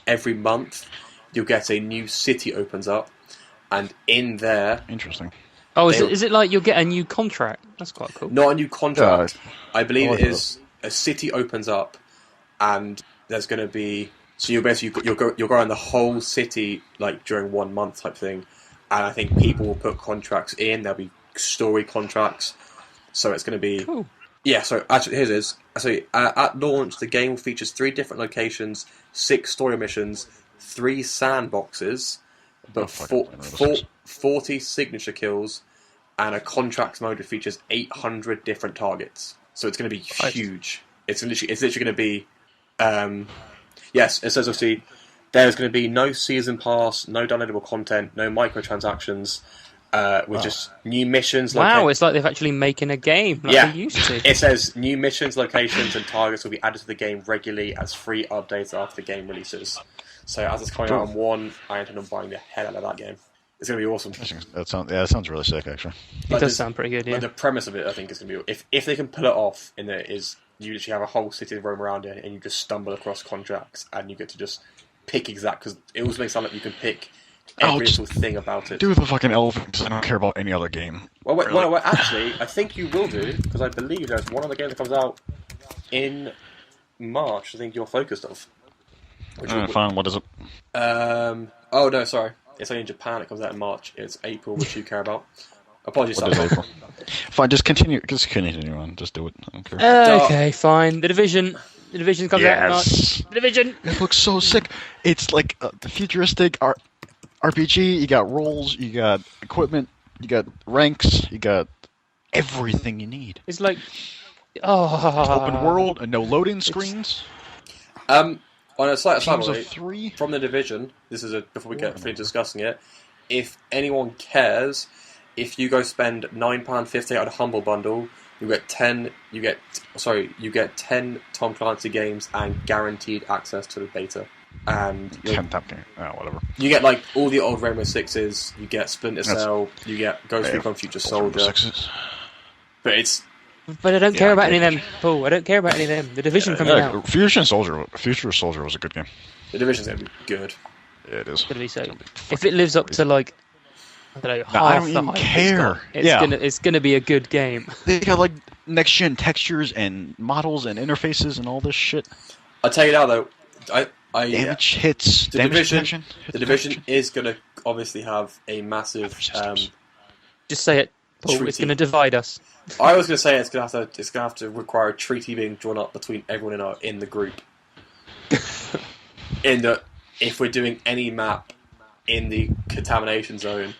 every month you'll get a new city opens up, and in there. Interesting. Oh, is it like you'll get a new contract? That's quite cool. Not a new contract. I believe it is a city opens up, and there's going to be So you'll basically you'll go around the whole city like during 1 month type thing, and I think people will put contracts in. There'll be story contracts, so it's going to be cool. Yeah. So actually, here it is. So at launch, the game features 3 different locations, 6 story missions, 3 sandboxes, but 40 signature kills, and a contracts mode that features 800 different targets. So it's going to be huge. It's literally going to be. Yes, it says obviously there's going to be no season pass, no downloadable content, no microtransactions, with just new missions. Wow, it's like they're actually making a game like they used to. It says new missions, locations, and targets will be added to the game regularly as free updates after the game releases. So as it's coming out on 1, I intend on buying the hell out of that game. It's going to be awesome. That sounds really sick, actually. It does sound pretty good, yeah. The premise of it, I think, is going to be... If they can pull it off, in there is you literally have a whole city to roam around in, and you just stumble across contracts, and you get to just pick exact... Because it also makes it sound like you can pick every little thing about it. Do the fucking elephant, because I don't care about any other game. Well, wait, really. Well, actually, I think you will do, because I believe there's one other game that comes out in March, I think you're focused of. Fine, what is it? Oh, no, sorry. It's only in Japan, it comes out in March. It's April, which you care about. Apologies, what is April? Fine, just continue on. Just do it. I don't care. Okay, fine. The Division comes out in March. The Division! It looks so sick. It's like the futuristic RPG. You got roles, you got equipment, you got ranks, you got everything you need. It's like... open world and no loading screens. On a slight aside, from the Division, this is before we get finished discussing it, if anyone cares, if you go spend £9.50 on a Humble Bundle, you get 10 Tom Clancy games and guaranteed access to the beta. And 10 top game. Whatever. You get like all the old Rainbow Sixes, you get Splinter Cell, you get Ghost Recon Future Soldier. But I don't care about any of them, Paul. I don't care about any of them. The Division coming out. Future Soldier was a good game. The Division's going to be good. Yeah, it is. It's going to be so. If it lives up to like, I don't know, I don't even care. It's going to be a good game. They got like next gen textures and models and interfaces and all this shit. I'll tell you now though, damage hits. The Division is going to obviously have a massive. Just say it, Paul. Treaty. It's going to divide us. I was going to say it's going to have to require a treaty being drawn up between everyone in the group. In that, if we're doing any map in the contamination zone,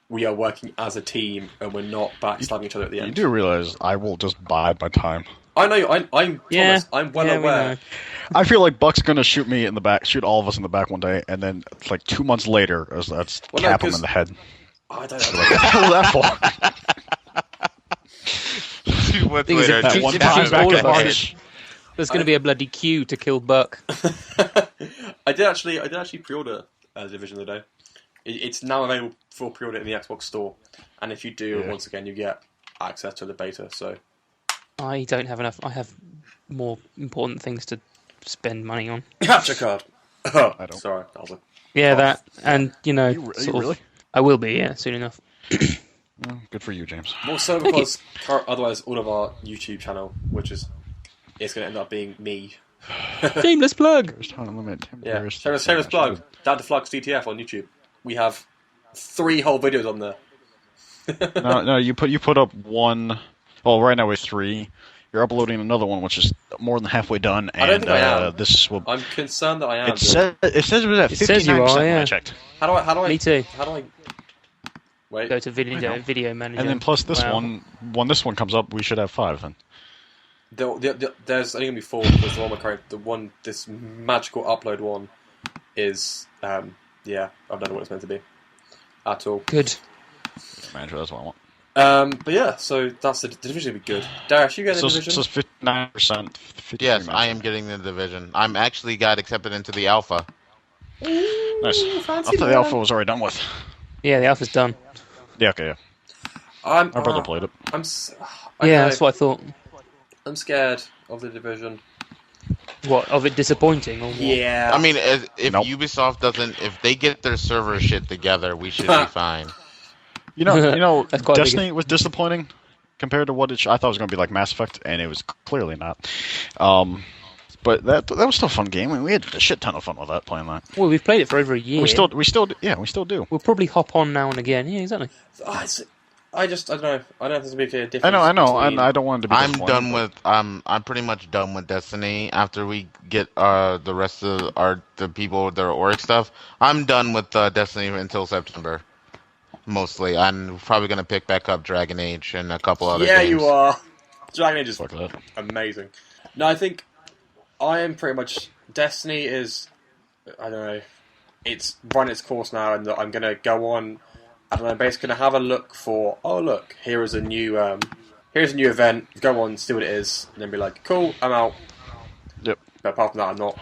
we are working as a team and we're not backstabbing each other at the end. You do realize I will just bide my time. I know. I'm Thomas. I'm well aware. I feel like Buck's going to shoot me in the back, shoot all of us in the back one day, and then like 2 months later, that's cap him in the head. I don't know. What the hell is that for? 2 months later, there's going to be a bloody queue to kill Buck. I did actually pre-order Division the other day. It's now available for pre-order in the Xbox Store, and if you do, once again, you get access to the beta. So I don't have enough. I have more important things to spend money on. Capture card. Oh, I don't. Sorry, that was that, and really? I will be, soon enough. Well, good for you, James. More so because otherwise all of our YouTube channel, it's going to end up being me. Shameless plug! Shameless plug. Down to Flux DTF on YouTube. We have 3 whole videos on there. No, you put up one. Well, right now we're 3. You're uploading another one, which is more than halfway done. And I don't think I am. This will. I'm concerned that I am. It says it was at 59% when I checked. How do I? Me too. How do I? Wait. Go to video manager. And then plus this one, when this one comes up, we should have 5 then. There's only going to be 4 because this magical upload one is, I don't know what it's meant to be. At all. Good. Manager, that's what I want. But yeah, so that's the Division would be good. Darius, you get the Division? So 59%. Yes, I am getting the Division. I'm actually got accepted into the Alpha. Nice. I thought the Alpha was already done with. Yeah, the Alpha's done. Yeah, okay, yeah. My brother played it. That's what I thought. I'm scared of the Division. What, of it disappointing? Or what? Yeah. I mean, if Ubisoft if they get their server shit together, we should be fine. You know, Destiny was disappointing compared to what I thought it was going to be like Mass Effect, and it was clearly not. But that was still a fun game, and we had a shit ton of fun with that, playing that. Well, we've played it for over a year. We still do. We'll probably hop on now and again. Yeah, exactly. I don't know. I don't know if there's a big difference. I know. I don't want it to be. I'm pretty much done with Destiny. After we get the rest of the people with their Auric stuff, I'm done with Destiny until September. Mostly, I'm probably gonna pick back up Dragon Age and a couple other games. Yeah, you are. Dragon Age is amazing. No, I think I am pretty much. Destiny is. I don't know. It's run its course now, and I'm gonna go on. I don't know. Basically, gonna have a look for. Oh, look! Here's a new event. Go on, see what it is, and then be like, "Cool, I'm out." Yep. But apart from that, I'm not.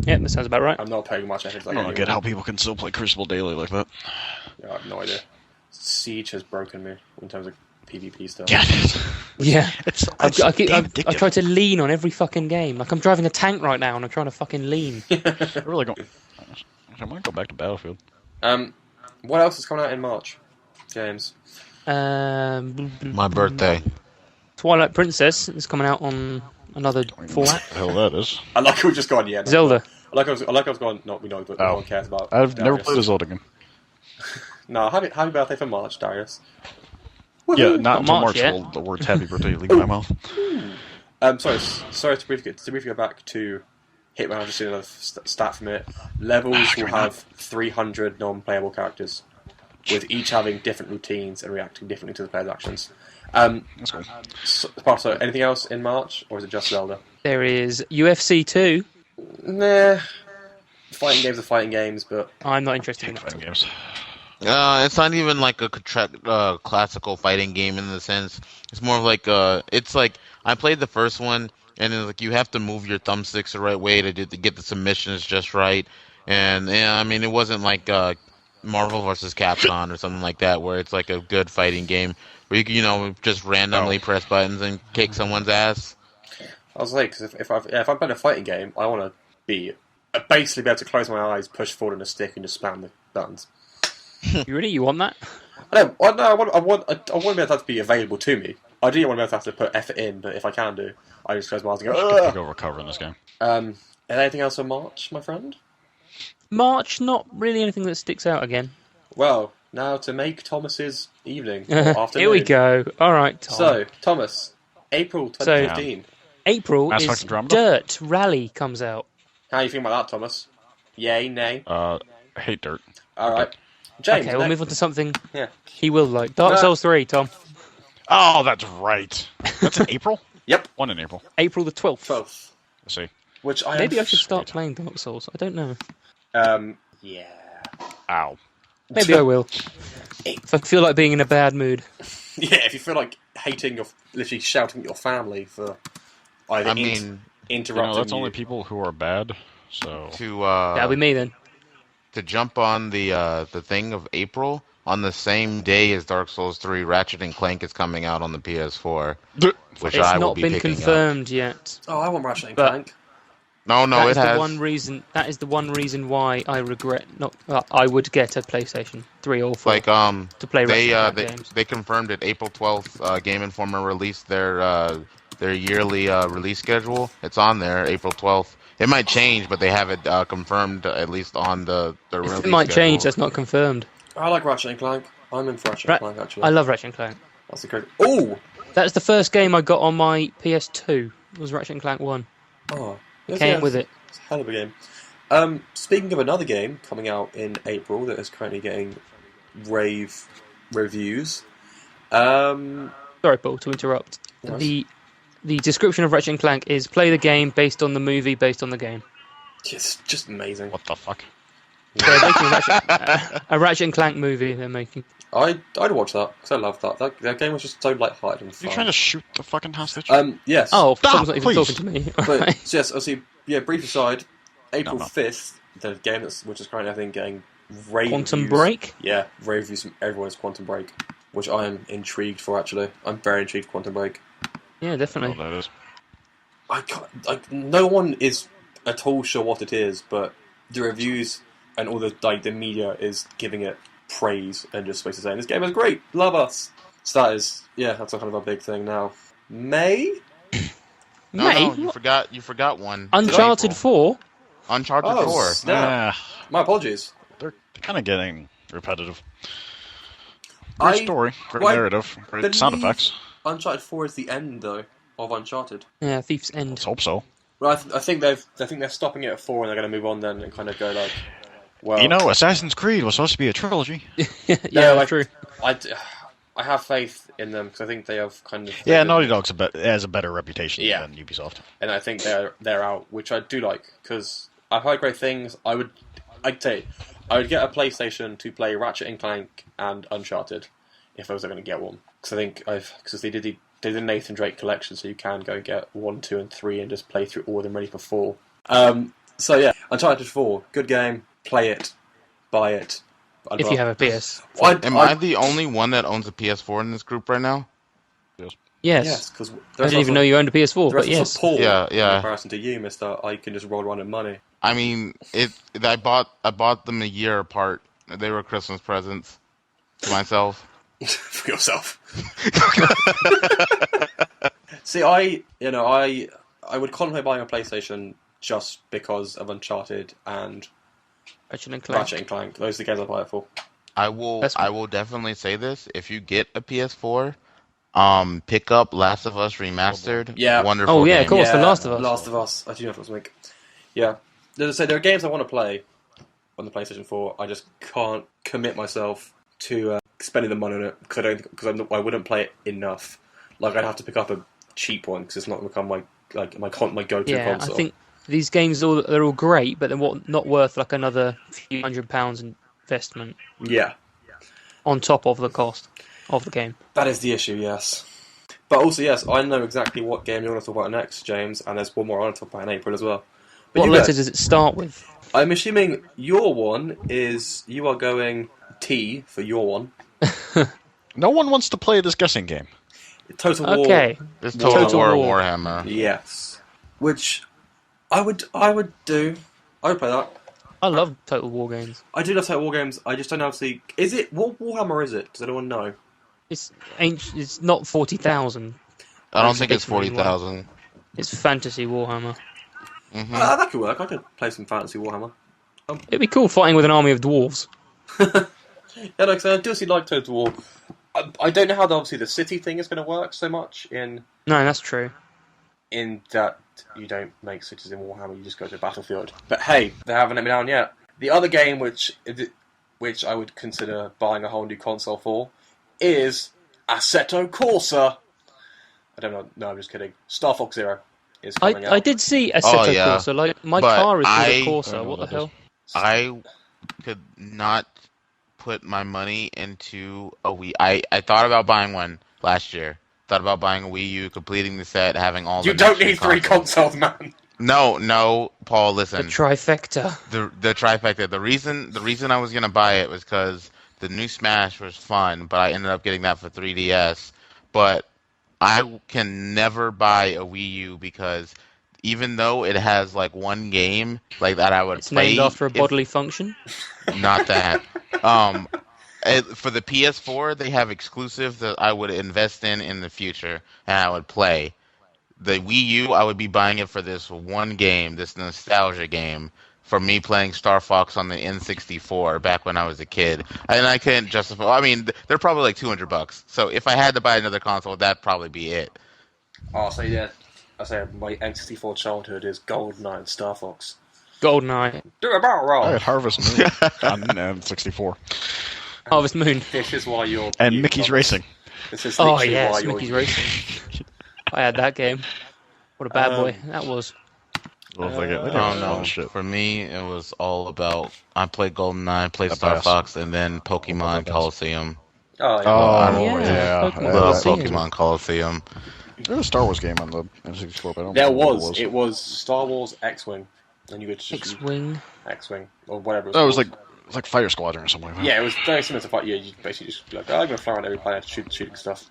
Yeah, that sounds about right. I'm not paying much attention. I don't get how people can still play Crucible daily like that. Yeah, I have no idea. Siege has broken me in terms of PvP stuff. Yeah. I try to lean on every fucking game. Like, I'm driving a tank right now and I'm trying to fucking lean. I really don't. I might go back to Battlefield. What else is coming out in March? James? My birthday. Twilight Princess is coming out on another format. What the hell that is? I like how we've just gone, yeah. No, Zelda. I like I was going, no, we know, but no one cares about I've Darius. never played a Zelda game. No, happy birthday for March, Darius. Yeah, not until March yet. will the words happy birthday leave my mouth. Sorry to briefly go back to Hitman. I've just seen another stat from it. Levels will have 300 non-playable characters, with each having different routines and reacting differently to the player's actions. That's cool. So, anything else in March, or is it just Zelda? There is UFC 2. Nah. Fighting games are fighting games, but I'm not interested in Fighting that. games. It's not even like a classical fighting game in the sense. It's more of like it's like I played the first one, and it's like you have to move your thumbsticks the right way to get the submissions just right. And yeah, I mean, it wasn't like Marvel vs. Capcom or something like that, where it's like a good fighting game where you can, just randomly press buttons and kick someone's ass. I was like, cause if I'm playing a fighting game, I want to basically be able to close my eyes, push forward on a stick, and just spam the buttons. You want that? I want to be able to be available to me. I do want to be able to have to put effort in, but if I can do, I just close my eyes and go. Go recover in this game. Anything else for March, my friend? March, not really anything that sticks out again. Well, now to make Thomas's evening or afternoon. Here we go. All right, Tom. So, Thomas, April 2015. April Mass is Effect Andromeda? Dirt Rally comes out. How are you feeling about that, Thomas? Yay, nay? I hate Dirt. All right. James, Okay, we'll move on to something Yeah. he will like. Dark Souls 3, Tom. Oh, that's right. That's in April? Yep. One in April. April the 12th. 12th. Let's see. Which Maybe I should start playing Dark Souls. I don't know. Yeah. Ow. Maybe I will. If I feel like being in a bad mood. Yeah, if you feel like literally shouting at your family for either interrupting that's you. only people who are bad, so... That'll be me then. To jump on the thing of April, on the same day as Dark Souls 3, Ratchet and Clank is coming out on the PS4, which It's I will not be been picking confirmed yet. Oh, I want Ratchet and Clank. No, That it is has. That is the one reason why I regret not. I would get a PlayStation 3 or 4 to play Ratchet games. They confirmed it April 12th. Game Informer released their yearly release schedule. It's on there, April 12th. It might change, but they have it confirmed at least on the release It might schedule. change. That's not confirmed. I like Ratchet and Clank. I'm in for Ratchet and Clank, actually. I love Ratchet and Clank. That's a great... Oh! That's the first game I got on my PS2. Was Ratchet and Clank 1. Oh. Came with it. It's a hell of a game. Speaking of another game coming out in April that is currently getting rave reviews. Sorry, Paul, to interrupt. Nice. The description of Ratchet and Clank is play the game based on the movie based on the game. It's just amazing. What the fuck? They're making a Ratchet and Clank movie. They're making. I'd watch that because I love that. That game was just so light-hearted and fun. You trying to shoot the fucking hostage? Yes. Oh, Stop, someone's not even please. talking to me. But yes, obviously, brief aside. April 5th, the game which is currently I think getting rave Quantum reviews. Break. Yeah, rave reviews from everyone is Quantum Break, which I am intrigued for. Actually, I'm very intrigued for Quantum Break. Yeah, definitely. Oh, that is. I can't. No one is at all sure what it is, but the reviews and all the media is giving it praise and just basically saying this game is great, love us. So that's a kind of a big thing now. May No, you forgot one. Uncharted 4. Uncharted 4. Yeah. My apologies. They're kind of getting repetitive. Great story, great narrative, great sound effects. Uncharted 4 is the end, though, of Uncharted. Yeah, Thief's End. Let's hope so. Well, I think they're stopping it at 4, and they're going to move on then and kind of go like, well, Assassin's Creed was supposed to be a trilogy. True. I have faith in them because I think they have kind of. Yeah, Naughty Dog has a better reputation than Ubisoft, and I think they're out, which I do like because I've heard great things. I would get a PlayStation to play Ratchet & Clank and Uncharted if I was going to get one. Because I think because they did the Nathan Drake collection, so you can go get 1, 2, and 3 and just play through all of them ready for 4. So yeah, Uncharted 4, good game. Play it, buy it. If you have a PS. Am I the only one that owns a PS4 in this group right now? Yes. Because I didn't even know you owned a PS4, but yes. Paul, yeah. In comparison to you, Mister, I can just roll around in money. I mean, I bought them a year apart. They were Christmas presents to myself. For yourself. See, I would contemplate buying a PlayStation just because of Uncharted and Ratchet & Clank. Those are the games I buy it for. I will definitely say this: if you get a PS4, pick up Last of Us Remastered. Yeah, wonderful. Oh yeah, game. of course, The Last of Us. Last of Us. I do know what it was like. Yeah, so there are games I want to play on the PlayStation 4. I just can't commit myself to spending the money on it because I wouldn't play it enough. Like I'd have to pick up a cheap one because it's not going to become my go-to console. I think these games they're all great, but they're not worth like another few £100 investment. Yeah. On top of the cost of the game. That is the issue, yes. But also, yes, I know exactly what game you want to talk about next, James, and there's one more I want to talk about in April as well. But what letter does it start with? I'm assuming your one is you are going T for your one. No one wants to play this guessing game. Total War. Okay. It's Total War Warhammer. Yes. Which I would do. I would play that. I love Total War games. I do love Total War games. I just don't know see. Is it what Warhammer is it? Does anyone know? It's ancient. It's not 40,000. I don't think it's 40,000. It's fantasy Warhammer. Mm-hmm. That could work. I could play some fantasy Warhammer. It'd be cool fighting with an army of dwarves. Yeah, like I do see like Total War. I don't know how obviously the city thing is going to work so much in. No, that's true. In that you don't make cities in Warhammer, you just go to a battlefield. But hey, they haven't let me down yet. The other game which I would consider buying a whole new console for is Assetto Corsa. I don't know. No, I'm just kidding. Star Fox Zero is coming out. I did see Assetto Corsa. Like my car is called a Corsa. What the hell? I could not put my money into a Wii. I thought about buying one last year. Thought about buying a Wii U, completing the set, having all. You don't need 3 consoles, man. No, Paul. Listen. The trifecta. The trifecta. The reason I was gonna buy it was because the new Smash was fun, but I ended up getting that for 3DS. But I can never buy a Wii U because even though it has like one game like that I would play. It's named after a bodily function. Not that. For the PS4, they have exclusives that I would invest in the future, and I would play. The Wii U, I would be buying it for this one game, this nostalgia game, for me playing Star Fox on the N64 back when I was a kid. And I couldn't justify. I mean, they're probably like $200. So if I had to buy another console, that'd probably be it. Oh, so yeah. I say my N64 childhood is GoldenEye and Star Fox. GoldenEye. Do a barrel roll. I had Harvest Moon on N64. Harvest Moon. This is why you're... And Mickey's Racing. This is literally why you're... Mickey's Racing. I had that game. What a bad boy that was. No. For me, it was all about... I played GoldenEye, played Star Fox, and then Pokemon Coliseum. Oh, yeah. Love Pokemon Coliseum. There was a Star Wars game on the N64, but I don't there remember was. what it was. It was Star Wars X-Wing. And you could just X-Wing? X-Wing, or whatever it was. Oh, it was like Fire Squadron or something like that. Yeah, it was very similar to Fight. Yeah, you basically just be like, I'm going to fly around every planet shooting stuff.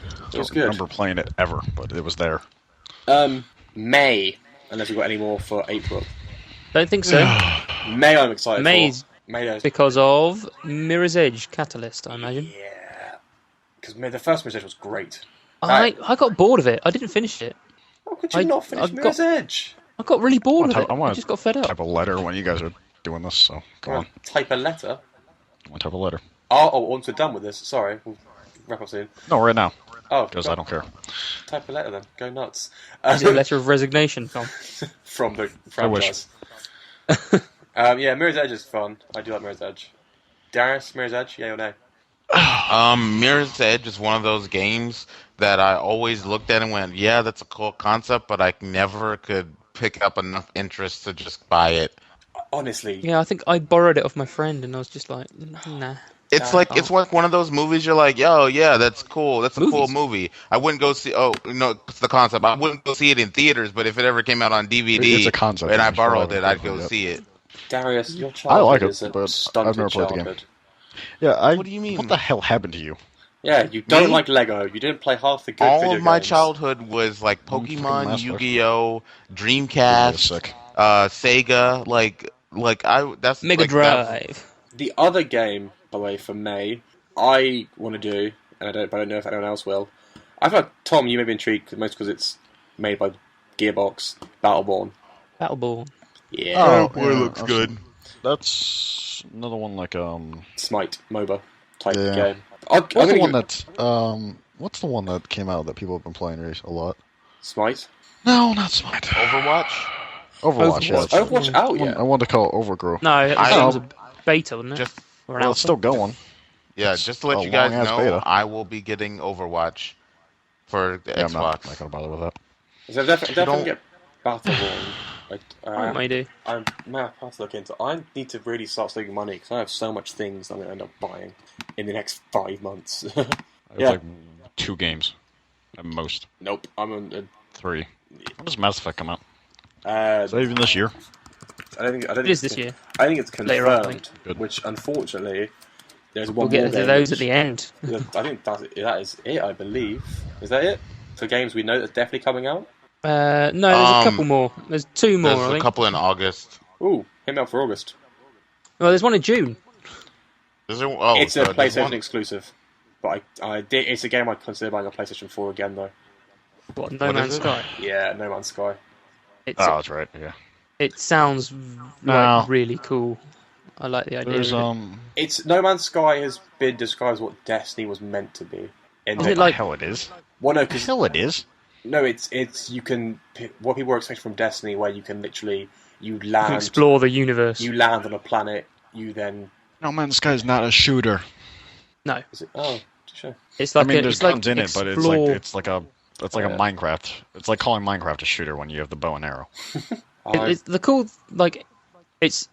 I don't remember playing it ever, but it was there. May, unless we've got any more for April. Don't think so. May, I'm excited for. May because of Mirror's Edge Catalyst, I imagine. Yeah. Because the first Mirror's Edge was great. I got bored of it. I didn't finish it. could you not finish Mirror's Edge? I got really bored of it. I just got fed up. Type a letter when you guys are doing this, so go on. Type a letter? I want to type a letter. Oh, once we're done with this, sorry. We'll wrap up soon. No, right now. Oh, because I don't care. Type a letter then. Go nuts. Is it a letter of resignation, Tom? From the franchise. Yeah, Mirror's Edge is fun. I do like Mirror's Edge. Darius, Mirror's Edge, yeah or no? Mirror's Edge is one of those games that I always looked at and went, yeah, that's a cool concept, but I never could pick up enough interest to just buy it. Honestly. Yeah, I think I borrowed it off my friend, and I was just like, nah. It's like one of those movies you're like, yo, yeah, that's cool. That's a cool movie. I wouldn't go see. Oh, no, it's the concept. I wouldn't go see it in theaters, but if it ever came out on DVD it's a concept, and I borrowed it, I'd go see it. Darius, your childhood is a stunted I've never played childhood. the game. Yeah, what do you mean? What the hell happened to you? Yeah, you don't like Lego. You didn't play half the good video games. All of my childhood was like Pokemon, Yu-Gi-Oh, Dreamcast, Sega. That's Mega Drive. The other game, by the way, for May, I want to do, and but I don't know if anyone else will. I feel like, Tom, you may be intrigued, most because it's made by Gearbox, Battleborn. Yeah. Oh, boy, looks good. That's another one like Smite, MOBA type game. What's the one that came out that people have been playing a lot? Smite? No, not Smite. Overwatch. Overwatch out yet? I wanted to call it Overgrow. No, it was a beta, wasn't it? It's still going. Yeah, just to let you guys know, beta. I will be getting Overwatch for the Xbox. I'm not going to bother with that. So definitely get Battleborn. I may do. I might have to look into it. I need to really start saving money because I have so much things I'm going to end up buying in the next 5 months. It's like 2 games at most. Nope, I'm on 3. When does Mass Effect come out? Is that even this year? I don't think it is this year. I think it's confirmed, on, I think. Which unfortunately there's one more game. We'll get to those at the end. I think that is it, I believe. Is that it? For games we know that's definitely coming out? No, there's a couple more. There's 2 more, I think. There's a couple in August. Ooh, hit me up for August. Well, there's one in June. It's a PlayStation exclusive. But it's a game I'd consider buying a PlayStation 4 again, though. What, No Man's Sky? Yeah, No Man's Sky. That's right, yeah. It sounds really cool. I like the idea. It's No Man's Sky has been described as what Destiny was meant to be. Is it like hell it is? Well, no, hell it is. No, it's you can what people were expecting from Destiny, where you can literally land, explore the universe. You land on a planet. You then No Man's Sky is not a shooter. No. Is it? Oh, sure. It's like there's guns in it, but it's like a Minecraft. It's like calling Minecraft a shooter when you have the bow and arrow. It's the cool it's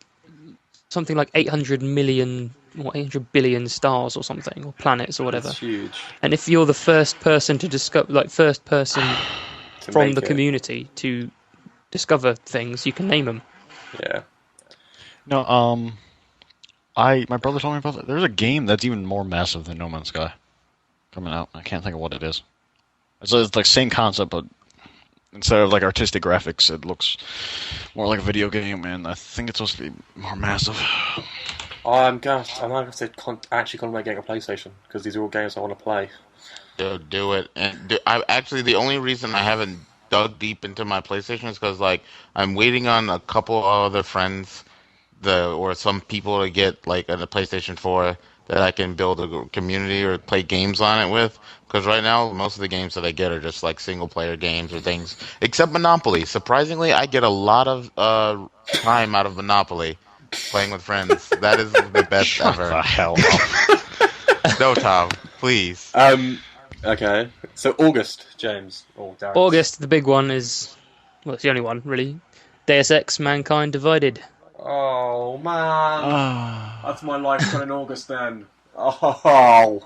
something like 800 billion stars or something, or planets or whatever. That's huge. And if you're the first person to discover, first person from the community to discover things, you can name them. Yeah. No, my brother told me about that. There's a game that's even more massive than No Man's Sky coming out. I can't think of what it is. It's like same concept, but instead of like artistic graphics, it looks more like a video game, and I think it's supposed to be more massive. I'm not going to actually contemplate getting a PlayStation, because these are all games I want to play. Do it. And the only reason I haven't dug deep into my PlayStation is because I'm waiting on a couple of other friends, or some people to get a PlayStation 4 that I can build a community or play games on it with. Because right now, most of the games that I get are just single-player games or things, except Monopoly. Surprisingly, I get a lot of time out of Monopoly playing with friends. That is the best Shut ever. The hell up. No, Tom, please. Okay. So August, James. Darren. August, the big one is, well, it's the only one really. Deus Ex: Mankind Divided. Oh man, that's my life in August then. Oh.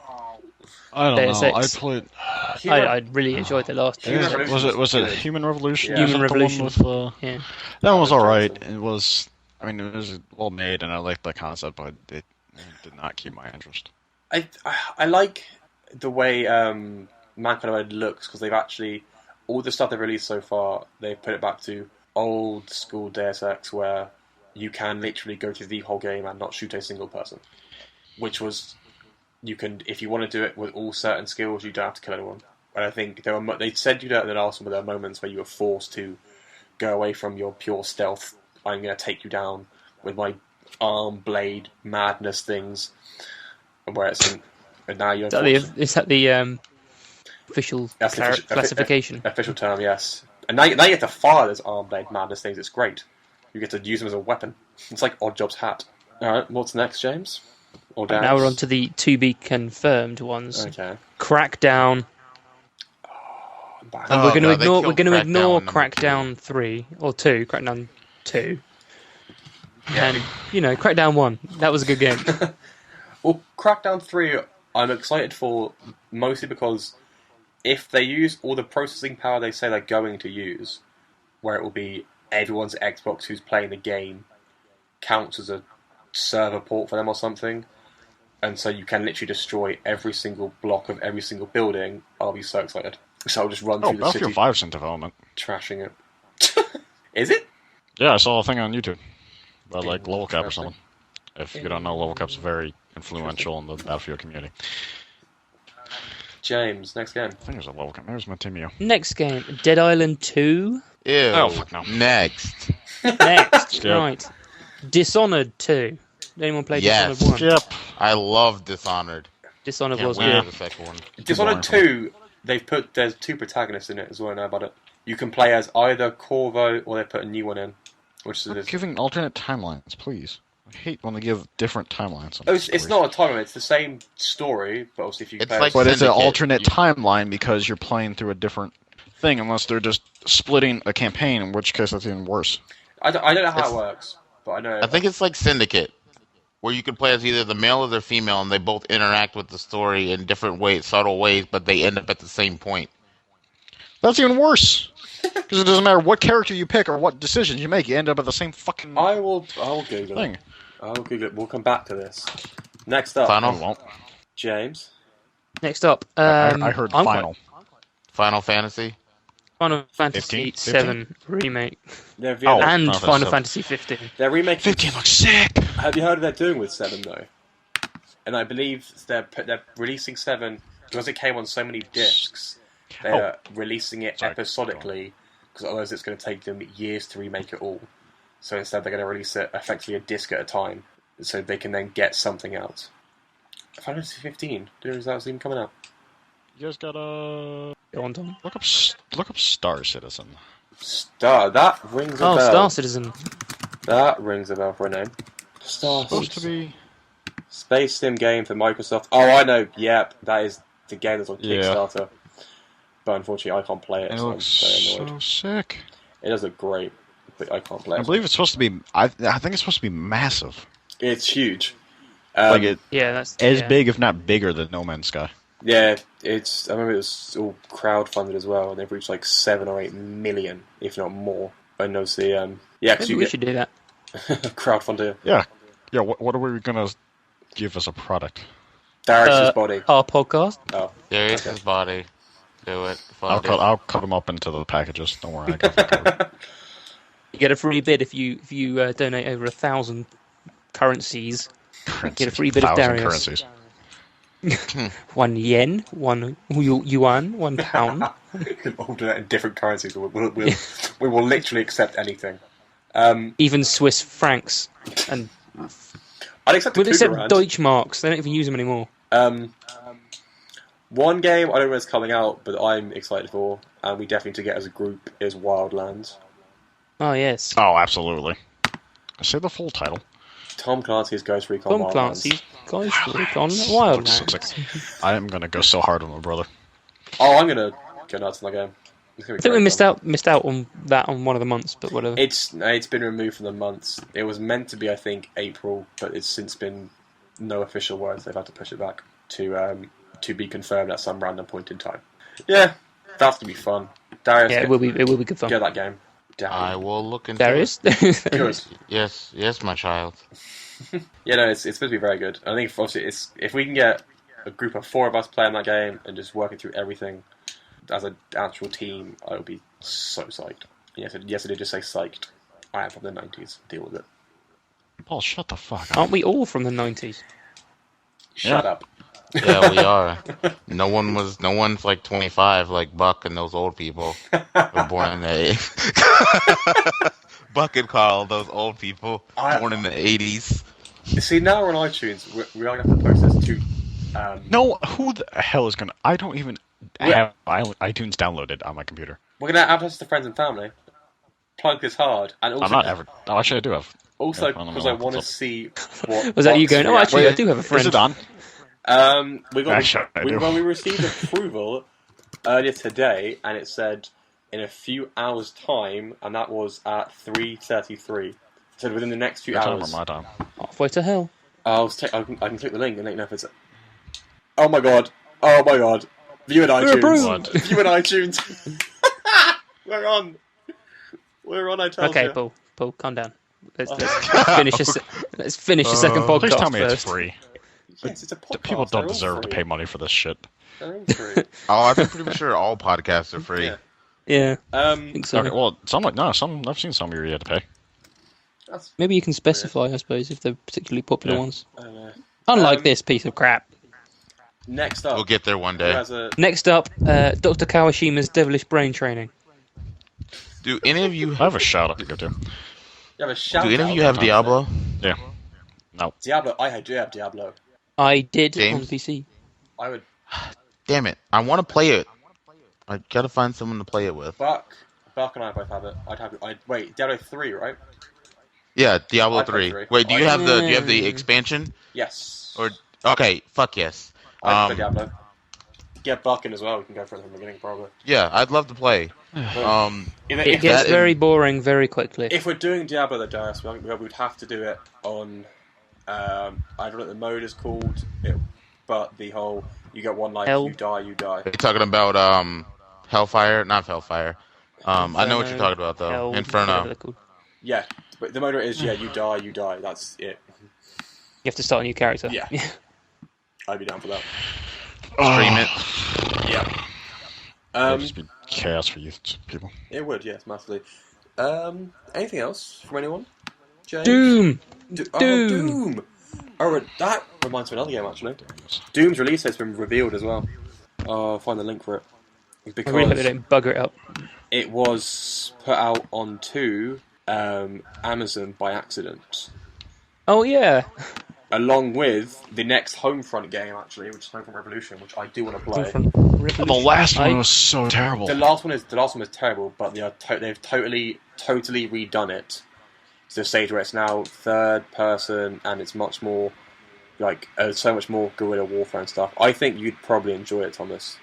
I don't know. I played. I really enjoyed the last. Was it Human Revolution? Yeah. Human Revolution. That one was alright. It was well made, and I liked the concept, but it did not keep my interest. I like the way Mankind Divided looks, because they've actually all the stuff they've released so far, they've put it back to old school Deus Ex, where you can literally go through the whole game and not shoot a single person, which was. You can, if you want to do it with all certain skills, you don't have to kill anyone. And I think they said you that in the last one, but there are moments where you were forced to go away from your pure stealth. I'm going to take you down with my arm blade madness things. Where it's and now you're... Is that the official classification? Official term, yes. And now you get to fire those arm blade madness things. It's great. You get to use them as a weapon. It's like Oddjob's hat. Alright, what's next, James? Or Darius? Now we're on to the to-be-confirmed ones. Okay. Crackdown. And we're going to ignore Crackdown 3 or 2, Crackdown 2. Yeah. And Crackdown 1. That was a good game. Well, Crackdown 3 I'm excited for mostly because if they use all the processing power they say they're going to use, where it will be everyone's Xbox who's playing the game counts as a server port for them or something, and so you can literally destroy every single block of every single building, I'll be so excited. So I'll just run through the city. Battlefield 5's in development. Trashing it. Is it? Yeah, I saw a thing on YouTube about level cap or something. If you don't know, level cap's very influential in the Battlefield community. James, next game. I think there's a level cap. There's Matimio. Next game, Dead Island 2. Ew. Oh, fuck no. Next. Next, right. Dishonored 2. Did anyone play Dishonored 1? Yep. I love Dishonored. Dishonored was good. good. The second one. Dishonored 2, there's 2 protagonists in it as well, I know about it. You can play as either Corvo or they put a new one in. Which is giving alternate timelines, please. I hate when they give different timelines. It's not a timeline, it's the same story, but obviously if you play... But it's an alternate timeline because you're playing through a different thing, unless they're just splitting a campaign, in which case that's even worse. I don't know how it works, but I know... I think it's like Syndicate, where you can play as either the male or the female, and they both interact with the story in different ways, subtle ways, but they end up at the same point. That's even worse! Because it doesn't matter what character you pick or what decisions you make, you end up at the same fucking I will Google thing. It. I'll Google it. We'll come back to this. Next up. James. Next up. I heard Final. Final Fantasy? Final Fantasy 7 remake. And Final Fantasy 15. They're remaking... 15 looks sick! Have you heard what they're doing with 7, though? And I believe they're releasing 7, because it came on so many discs, they're releasing it episodically, because otherwise it's going to take them years to remake it all. So instead they're going to release it effectively a disc at a time, so they can then get something out. Final Fantasy 15, is that even coming out? You guys gotta... Go on, Tom. Look up Star Citizen. That rings a bell. Star Citizen. That rings a bell for a name. Supposed to be... Space Sim game for Microsoft. Oh, I know. Yep, that is the game that's on Kickstarter. But unfortunately, I can't play it. It looks so sick. It does look great, but I can't play it. I believe it's supposed to be... I think it's supposed to be massive. It's huge. That's as big, if not bigger, than No Man's Sky. Yeah, I remember it was all crowdfunded as well, and they've reached like 7 or 8 million, if not more. I know maybe we should do that. Crowdfunder. Yeah. What are we gonna give as a product? Daricus' body. Our podcast. Oh, Daricus' body. Do it. I'll cut them up into the packages. Don't worry. I got that covered. You get a free bid if you donate over 1,000 currencies. Get a free bid of Darius. Currencies. 1 yen, 1 yuan, 1 pound. You can order that in different currencies. We will literally accept anything. Even Swiss francs. And I'd accept Deutschmarks. They don't even use them anymore. One game I don't know when it's coming out, but I'm excited for, and we definitely need to get as a group, is Wildlands. Oh, yes. Oh, absolutely. Say the full title. Tom Clancy's Ghost Recon Wildlands. Tom Clancy's Ghost Recon Wildlands. I am going to go so hard on my brother. Oh, I'm going to go nuts on that game. I think we missed out on that on one of the months, but whatever. It's been removed from the months. It was meant to be, I think, April, but it's since been no official words. They've had to push it back to be confirmed at some random point in time. Yeah, that's to be fun. Darius, it will be good fun. Get that game. I will look into Darius? it. Good. Yes, my child. It's supposed to be very good. I think if we can get a group of 4 of us playing that game and just working through everything as an actual team, I would be so psyched. Yes, I did just say psyched. I am from the 90s. Deal with it. Paul, shut the fuck up. Aren't we all from the 90s? Shut up. Yeah, we are. No one's like 25 like Buck and those old people who were born in the Buck and Carl, those old people born in the 80s. See, now we're on iTunes. We are going to have to post this to... No, who the hell is going to... I don't even have iTunes downloaded on my computer. We're going to add this to friends and family. Plug this hard. And also, I'm not ever... Oh, actually, I do have... Also, because I want to see what... Was that you going, oh, actually, I do have a friend. Is it on? When we received approval earlier today, and it said in a few hours' time, and that was at 3:33. So within the next few hours. My time. Halfway to hell. I can click the link and let you know if it's. Oh my god! View in iTunes. View in iTunes. We're on. I tell you. Okay, Paul, calm down. Let's finish the second podcast. Please tell me first. it's free. Yes, it's a podcast. People don't deserve to pay money for this shit. They're all free. I'm pretty sure all podcasts are free. Yeah. I think so. Okay, well, I've seen some you had to pay. Maybe you can specify, I suppose, if they're particularly popular ones. Unlike this piece of crap. Next up. We'll get there one day. Next up, Dr. Kawashima's Devilish Brain Training. Do any of you... I have a shout out to go to. You have a shout Do any of you have Diablo? Yeah. No. Diablo. I do have Diablo. I did James? on PC. I would... Damn it. I want to play it. I gotta find someone to play it with. Buck and I both have it. Wait, Diablo 3, right? Yeah, Diablo 3. Wait, do you have the expansion? Yes. Okay, fuck yes. I play Diablo. Get Buck in as well. We can go from the beginning, probably. Yeah, I'd love to play. It gets very boring very quickly. If we're doing Diablo, though, Darius, we would have to do it on... I don't know what the mode is called, but the whole... You get one life, you die. You're talking about Hellfire? Not Hellfire. I know what you're talking about, though. Inferno. Yeah, but the mode is, you die. That's it. You have to start a new character. Yeah. I'd be down for that. Stream it. Yeah. It'd just be chaos for you people. It would, yes, massively. Anything else from anyone? James? Doom! Doom! Oh, that reminds me of another game, actually. Doom's release date's been revealed as well. I'll find the link for it. Because I really hope they don't bugger it up. It was put out onto Amazon by accident. Oh, yeah. Along with the next Homefront game, actually, which is Homefront Revolution, which I do want to play. The last one was so terrible. The last one was terrible, but they've totally redone it to the stage where it's now third person and it's much more so much more guerrilla warfare and stuff. I think you'd probably enjoy it, Thomas.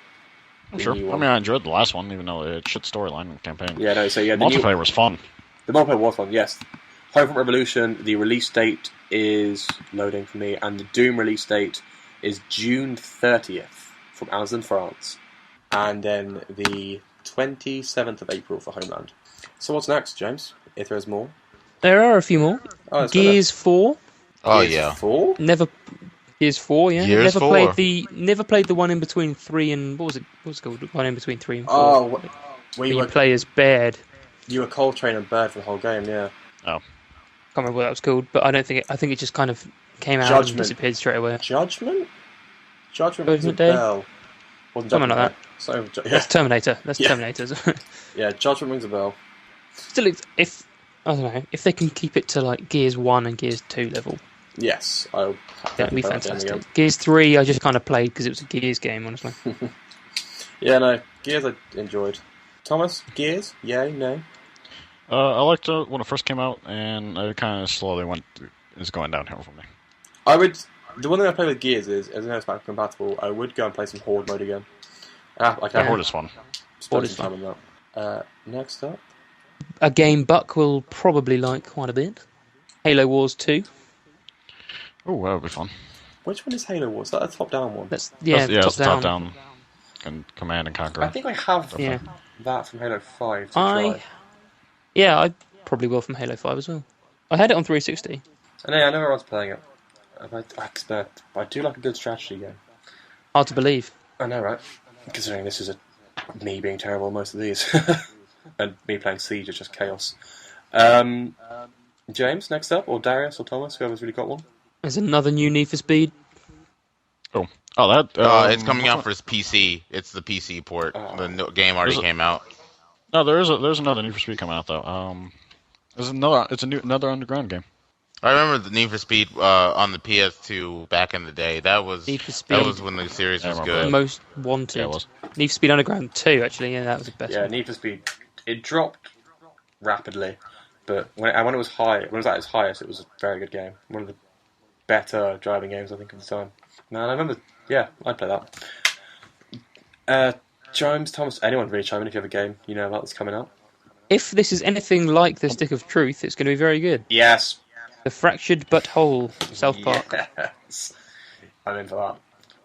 Sure. I mean, I enjoyed the last one, even though it's shit storyline and campaign. Yeah, no. So yeah, the multiplayer was fun. The multiplayer was fun. Yes. Homefront Revolution. The release date is loading for me, and the Doom release date is June 30th from Amazon France, and then the 27th of April for Homeland. So what's next, James? If there's more. There are a few more. Oh, Gears 4. Oh, Gears yeah. 4? Gears 4, yeah. Gears 4. Never played the one in between 3 and... What was it called? One in between 3 and 4. Oh, where you play as Baird. You were Coltrane and Baird for the whole game, yeah. Oh. Can't remember what that was called, but I think it just kind of came out and disappeared straight away. Judgment Day? Bell. Wasn't something like that. So, yeah. That's Terminator. That's Terminator. Yeah, Judgment rings a bell. Still, if they can keep it to like Gears 1 and Gears 2 level. Yes, that'd be fantastic. Gears 3, I just kind of played because it was a Gears game, honestly. Yeah, no, Gears I enjoyed. Thomas, Gears? Yay, no? I liked it when it first came out, and it kind of slowly is going downhill for me. The one thing I play with Gears is, as I know it's back compatible, I would go and play some Horde mode again. Horde is fun. Horde is fun. Next up. A game Buck will probably like quite a bit. Halo Wars 2. Oh, that would be fun. Which one is Halo Wars? Is that a top-down one? It's top-down. And Command and Conquer. I think I have that from Halo 5 to try. Yeah, I probably will from Halo 5 as well. I had it on 360. I know everyone's playing it. I expect. But I do like a good strategy game. Hard to believe. I know, right? Considering this is me being terrible at most of these. And me playing Siege is just chaos. James, next up? Or Darius or Thomas, whoever's really got one? There's another new Need for Speed. that. It's coming out for his PC. It's the PC port. The game already came out. No, there's another Need for Speed coming out though. There's another. It's another underground game. I remember the Need for Speed on the PS2 back in the day. That was when the series was good. Most Wanted. Yeah, it was. Need for Speed Underground 2, actually. Yeah, that was the best. Yeah, one. Need for Speed. It dropped rapidly, but when it was at its highest, it was a very good game. One of the better driving games I think of the time. Man, I remember. Yeah, I'd play that. Chimes, Thomas, anyone really chime in if you have a game you know about that's coming out? If this is anything like The Stick of Truth, it's going to be very good. Yes. The Fractured But Whole, South Park. Yes. I'm in for that.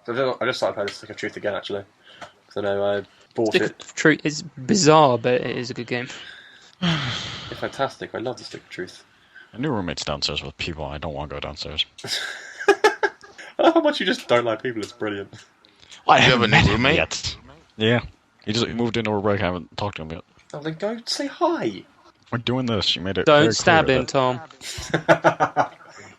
So I just started playing The Stick of Truth again, actually. Because I know I bought Stick of Truth is bizarre, but it is a good game. It's fantastic. I love The Stick of Truth. My new roommate's downstairs with people. I don't want to go downstairs. I love how much you just don't like people. It's brilliant. Well, I have a new roommate yet. Yeah. He just moved into our break. I haven't talked to him yet. Oh, then go say hi. We're doing this. You made it. Don't stab him, Tom.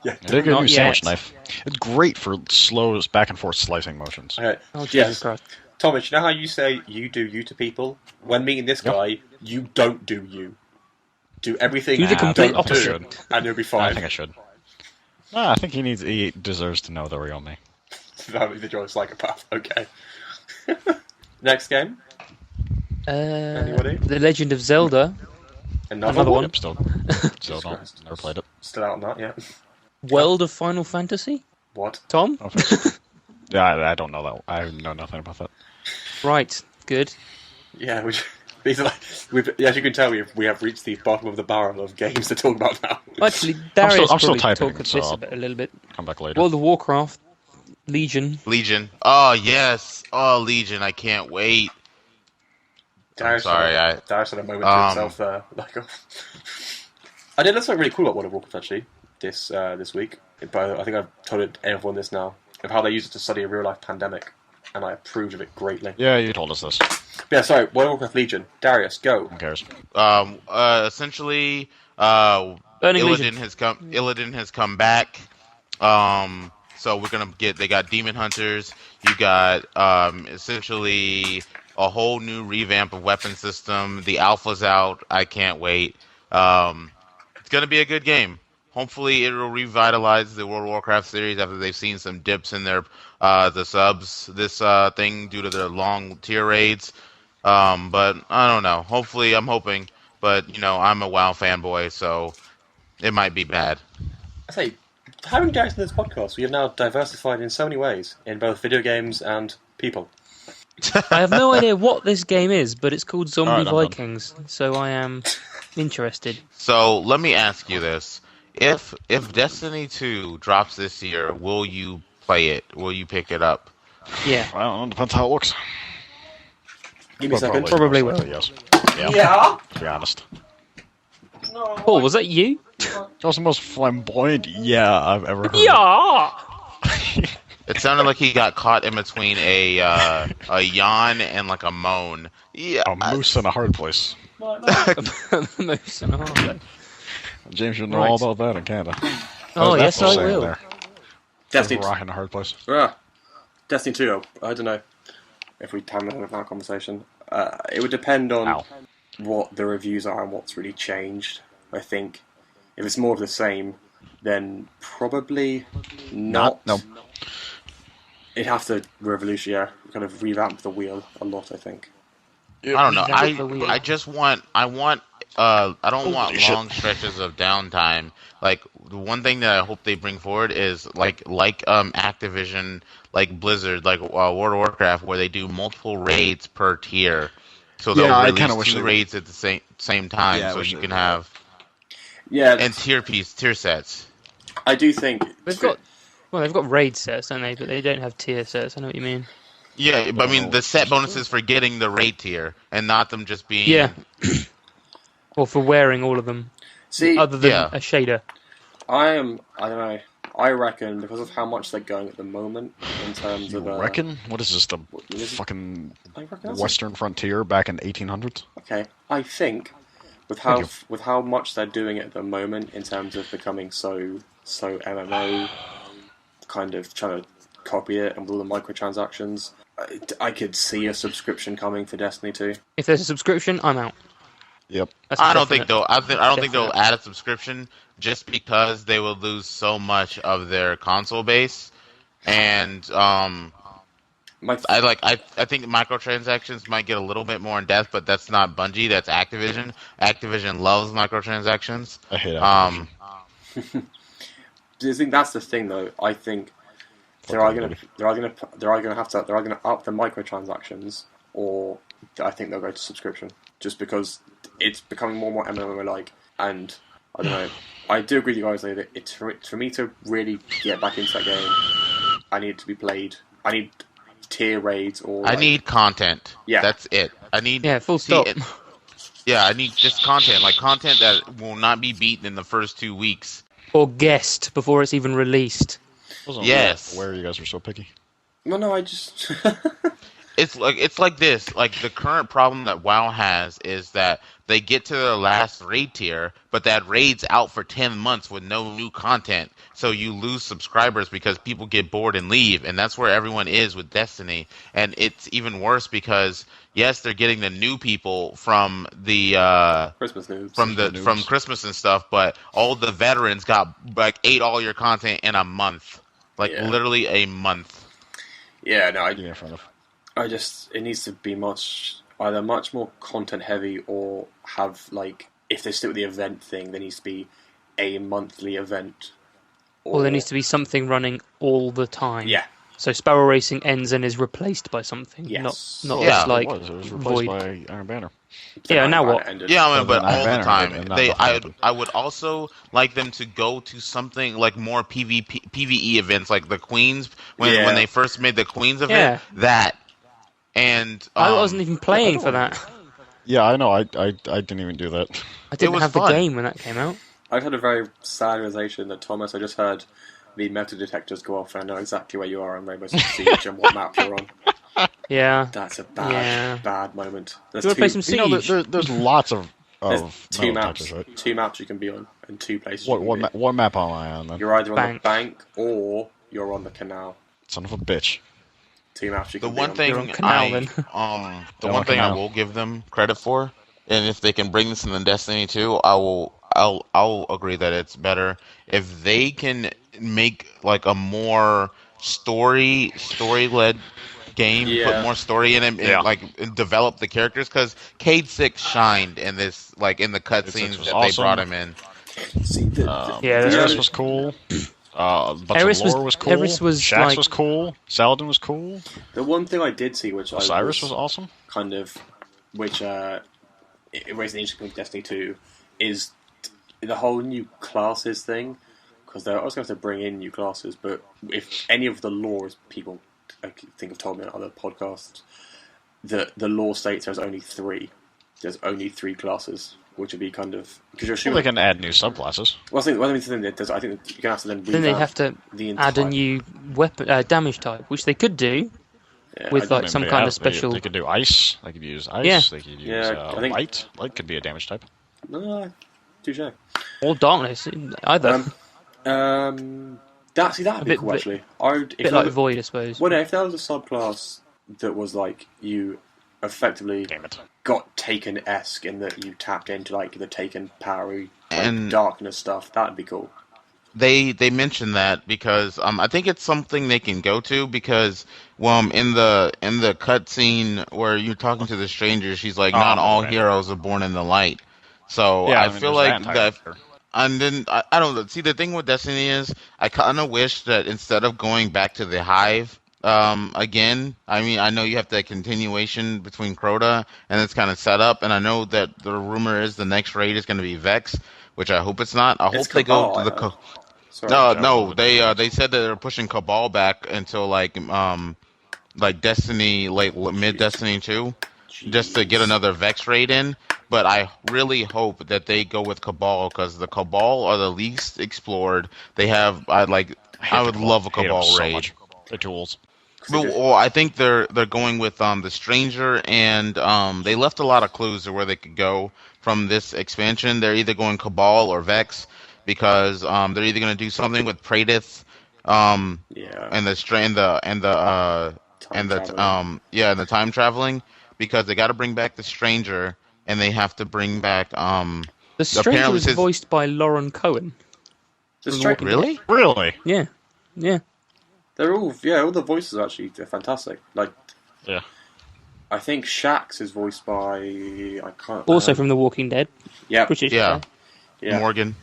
Yeah, they got a new sandwich knife. It's great for slow back and forth slicing motions. Okay. Oh, Jesus Christ. Thomas, you know how you say you do you to people? When meeting this guy, you don't do you. Do everything Do the complete don't opposite. do, and you'll be fine. I think I should. No, I think he deserves to know the real me. The Joy Psychopath. Okay. Next game. Anybody? The Legend of Zelda. Another one. Yep, still never played it. Still out on that, yeah. World of Final Fantasy? What? Tom? Yeah, I don't know that. I know nothing about that. Right, good. Yeah, as you can tell, we have reached the bottom of the barrel of games to talk about now. Actually, Darius I'm still probably typing, talk of so this I'll a little bit. Come back later. World of Warcraft, Legion. Oh, yes. Oh, Legion. I can't wait. Darius had a moment to himself there. I did something really cool about World of Warcraft, actually, this week. But I think I've told everyone this now, of how they used it to study a real-life pandemic. And I approved of it greatly. Yeah, you told us this. Yeah, sorry, World of Warcraft Legion. Darius, go. Who cares? Essentially, Illidan has come back. So we're gonna they got demon hunters. You got essentially a whole new revamp of weapon system. The alpha's out. I can't wait. It's gonna be a good game. Hopefully, it will revitalize the World of Warcraft series after they've seen some dips in their the subs this thing due to their long tier raids. But I don't know. Hopefully, I'm hoping. But I'm a WoW fanboy, so it might be bad. I say, having Darius in this podcast, we have now diversified in so many ways in both video games and people. I have no idea what this game is, but it's called Zombie Vikings, so I am interested. So let me ask you this. If Destiny 2 drops this year, will you play it? Will you pick it up? Yeah. I don't know. Depends how it looks. Give me a second. Probably will. Yes. Yeah? To be honest. No, Paul, was that you? That was the most flamboyant I've ever heard. Yeah! It sounded like he got caught in between a yawn and like a moan. Yeah. A moose in a hard place. A moose in a hard place. James, you know all about that in Canada. Oh, yes, I will. There. Destiny a rock in a hard place. Destiny 2, I don't know if we time another conversation. It would depend on what the reviews are and what's really changed, I think. If it's more of the same, then probably not. No. It'd have to kind of revamp the wheel a lot, I think. I don't know. I don't want long stretches of downtime. Like, the one thing that I hope they bring forward is like Activision, like Blizzard, like World of Warcraft, where they do multiple raids per tier. So they'll release 2 raids at the same time, so you can have and tier sets. I do think they've got raid sets, don't they? But they don't have tier sets. I know what you mean. Yeah, but I mean the set bonuses for getting the raid tier, and not them just being or for wearing all of them. See, other than a shader. I don't know. I reckon because of how much they're going at the moment in terms of. Reckon? What is this? The fucking Western frontier back in 1800s? Okay, I think with how much they're doing it at the moment in terms of becoming so MMO, kind of trying to copy it, and with all the microtransactions, I could see a subscription coming for Destiny 2. If there's a subscription, I'm out. Yep. I don't think they'll. I don't think they'll add a subscription just because they will lose so much of their console base, and I think microtransactions might get a little bit more in depth, but that's not Bungie. That's Activision. Activision loves microtransactions. I hate Activision. Do you think that's the thing, though? I think they're either going to up the microtransactions, or I think they'll go to subscription, just because it's becoming more and more MMO-like. And I don't know. I do agree with you guys though, that for me to really get back into that game, I need it to be played. I need tier raids, or I need content. Yeah, that's it. I need full stop. I need just content, like content that will not be beaten in the first 2 weeks. Or guessed before it's even released. Yes. Where you guys were so picky. No, I just... It's like this. Like, the current problem that WoW has is that they get to the last raid tier, but that raid's out for 10 months with no new content. So you lose subscribers because people get bored and leave, and that's where everyone is with Destiny. And it's even worse because, yes, they're getting the new people from the Christmas news. From Christmas and stuff, but all the veterans ate all your content in a month. Literally a month. Yeah, no, it needs to be either much more content heavy, or have, if they stick with the event thing, there needs to be a monthly event. Or there needs to be something running all the time. Yeah. So Sparrow Racing ends and is replaced by something. Yes. Not just like it was replaced by Iron Banner. Yeah, now what? Yeah, but all the time. I would also like them to go to something like more PvE events, like the Queens when they first made the Queens event. Yeah. That. And I wasn't even playing for that. Yeah, I know. I didn't even do that. I didn't have the game when that came out. I've had a very sad realization that, Thomas, I just heard the metal detectors go off, and I know exactly where you are on Rainbow Six Siege and what map you're on. Yeah. That's a bad moment. Do you want to play some Siege? There's lots of two maps. detectors, right? 2 maps you can be on, and 2 places. What map am I on then? You're either on the bank or you're on the canal. Son of a bitch. 2 maps you can the be one on. thing Canal. I will give them credit for, and if they can bring this in the Destiny 2, I'll agree that it's better if they can make a more story-led game, put more story in it, and develop the characters. Because Cade 6 shined in this, in the cutscenes that they brought him in. Eris was cool. Eris Lore was cool. Shaxx was cool. Saladin was cool. The one thing I did see, which Osiris was awesome. Which it raised an interesting with Destiny 2, is the whole new classes thing. Because they're also going to bring in new classes, but if any of the lore, as people I think have told me on other podcasts, the lore states there's only 3. There's only 3 classes, which would be because you're assuming they can add new subclasses. Well, I think you're going to have to then have to add a new weapon damage type, which they could do with some kind of special. They could do ice. They could use ice. Yeah. They could use light. Light could be a damage type. No, touche. Or darkness, either. That'd be cool, actually. A bit like Void, I suppose. Well, if there was a subclass that was you effectively got Taken-esque in that you tapped into the Taken power and darkness stuff, that'd be cool. They mentioned that because I think it's something they can go to because in the cutscene where you're talking to the stranger, she's like, not all heroes are born in the light. So I feel like that. And then I don't know. See, the thing with Destiny is I kind of wish that instead of going back to the Hive again, I mean, I know you have the continuation between Crota and it's kind of set up, and I know that the rumor is the next raid is going to be Vex, which I hope it's not. I hope they go to the they said that they're pushing Cabal back until Destiny, mid Destiny 2, just to get another Vex raid in. But I really hope that they go with Cabal because the Cabal are the least explored. They have I would love a Cabal raid. They're tools. Well, I think they're going with the Stranger, and they left a lot of clues to where they could go from this expansion. They're either going Cabal or Vex because they're either going to do something with Praedyth and the time traveling, because they got to bring back the Stranger, and they have to bring back The Stranger was voiced by Lauren Cohen. Really? Really? Yeah. They're all all the voices are actually fantastic. Like, yeah, I think Shax is voiced by also from The Walking Dead. Yeah, British. Yeah. Yeah. Morgan.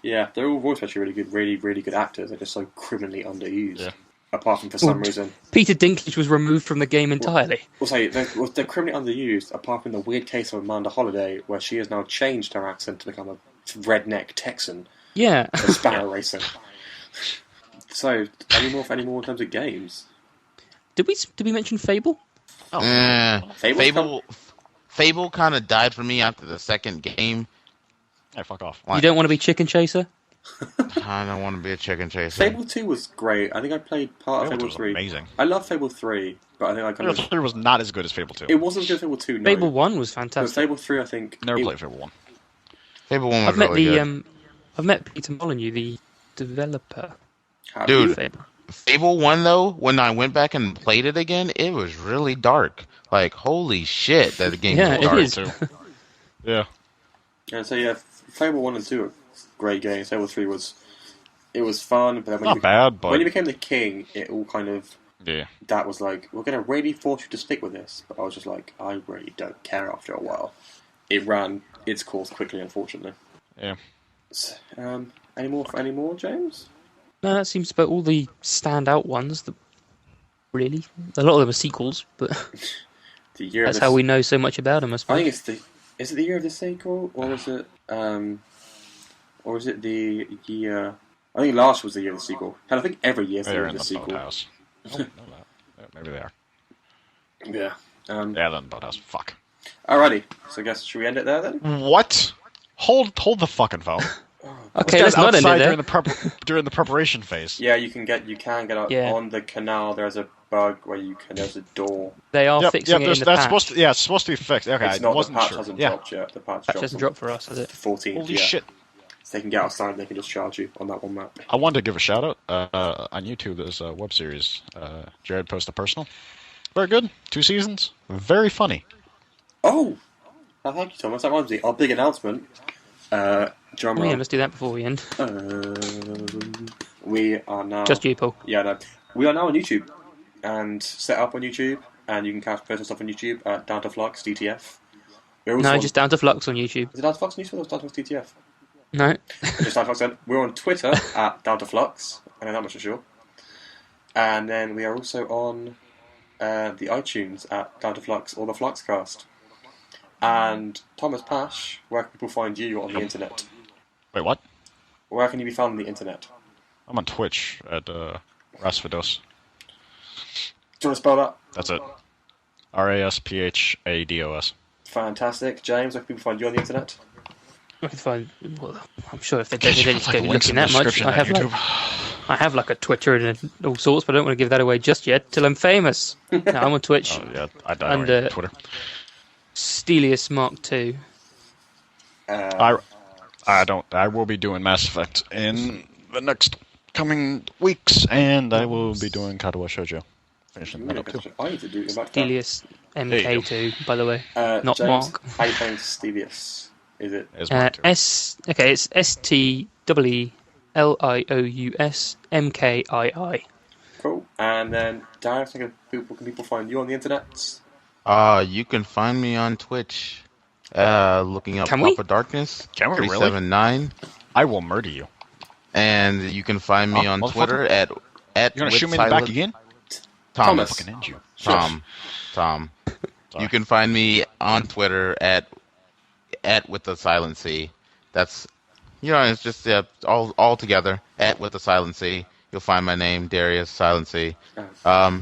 Yeah, they're all voiced actually really good, really good actors. They're just so criminally underused. Yeah. Apart from for some reason, Peter Dinklage was removed from the game entirely. We'll say they're criminally underused. Apart from the weird case of Amanda Holiday, where she has now changed her accent to become a redneck Texan. Yeah. For sparrow racing. So, any more in terms of games? Did we mention Fable? Fable kind of died for me after the second game. Hey, fuck off. You don't want to be Chicken Chaser? I don't want to be a Chicken Chaser. Fable 2 was great. I think I played part of Fable 3. Amazing. I love Fable 3, but I think Fable 3 was not as good as Fable 2. It wasn't as good as Fable 2, no. Fable 1 was fantastic. But Fable 3, I think... Never played Fable 1. Fable 1 was really good. I've met Peter Molyneux, the developer. Dude, Fable 1, though, when I went back and played it again, it was really dark. Like, holy shit, that game was dark. It is. Too. Yeah. And so, Fable 1 and 2 are great games. Fable 3 was... It was fun, but then when you became the king, it all kind of... Yeah. That was like, we're going to really force you to stick with this. But I was just like, I really don't care after a while. It ran its course quickly, unfortunately. Yeah. Any more, James? No, that seems about all the standout ones. Really, a lot of them are sequels, but that's how we know so much about them. I suppose. I think is it the year of the sequel, or is it the year? I think last was the year of the sequel. And I think every year is the year of the sequel. Boathouse. Maybe they are. Yeah. Yeah, then Boathouse. Fuck. Alrighty. So I guess should we end it there then? What? Hold the fucking phone. Okay, let's not end it there. During the preparation phase. Yeah, you can get out on the canal. There's a bug where there's a door. They are fixing it in the patch. It's supposed to be fixed. Okay, it's not, I wasn't the patch sure. hasn't dropped yet. The patch hasn't dropped for us, has it? 14th. Holy shit. So they can get outside and they can just charge you on that one map. I wanted to give a shout out on YouTube. There's a web series. Jared posted personal. Very good. 2 seasons. Very funny. Oh, thank you, Thomas. That reminds me. Our big announcement. Drum roll. Yeah, let's do that before we end. We are now... Just you, Paul. Yeah, no. We are now on YouTube. And set up on YouTube. And you can catch personal stuff on YouTube at Down to Flux, DTF. Just Down to Flux on YouTube. Is it Down to Flux on YouTube or Down to Flux DTF? No. Just Down to Flux then. We're on Twitter at Down to Flux. I know that much for sure. And then we are also on the iTunes at Down to Flux or the Fluxcast. And Thomas Pash, where can people find you on the internet? Wait, what? Where can you be found on the internet? I'm on Twitch at Raspados. Do you want to spell that? That's it. RASPHADOS. Fantastic. James, where can people find you on the internet? I can find. Well, I'm sure if they just go looking that much, I have like a Twitter and all sorts, but I don't want to give that away just yet till I'm famous. No, I'm on Twitch. Oh, yeah, I died on Twitter. Stelius Mark II. I will be doing Mass Effect in the next coming weeks, and I will be doing Katawa Shoujo. Finishing that up too. I need to do Stelius MK2, by the way, not James, Mark. How you playing Stelius? Is it? It's STEELIOUS MKII. Cool. And then, Daricus, can people find you on the internet? You can find me on Twitch, looking up Papa Darkness. Can we 379. Really? I will murder you. And you can find me on Twitter at You're gonna shoot me in the back again? Thomas. Fucking end you. Tom. You can find me on Twitter at with the silent C. That's it's just all together at with the silent C. You'll find my name, Darius Silent C.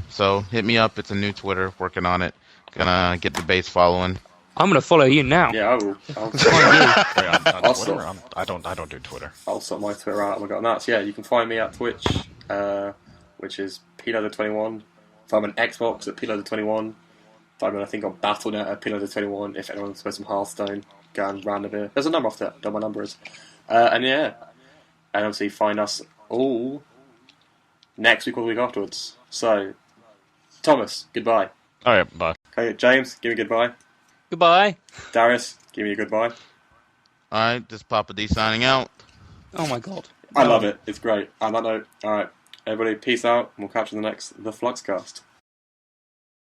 So hit me up. It's a new Twitter. Working on it. Gonna get the base following. I'm gonna follow you now. Yeah, I will. I'll Twitter? I don't do Twitter. I'll sort my Twitter out. I've got that. So, yeah, you can find me at Twitch, which is PLoader21. Find me on Xbox at PLoader21. Find me, I think, on Battle.net at PLoader21. If anyone's supposed some Hearthstone, go and random here. There's a number off there. Don't know what my number is. And obviously find us all next week or the week afterwards. So, Thomas, goodbye. Oh yeah, bye. Okay, James, give me a goodbye. Goodbye. Darius, give me a goodbye. Alright, this is Papa D signing out. Oh my god. I love it. It's great. On that note, alright, everybody, peace out, and we'll catch you in the next The Fluxcast.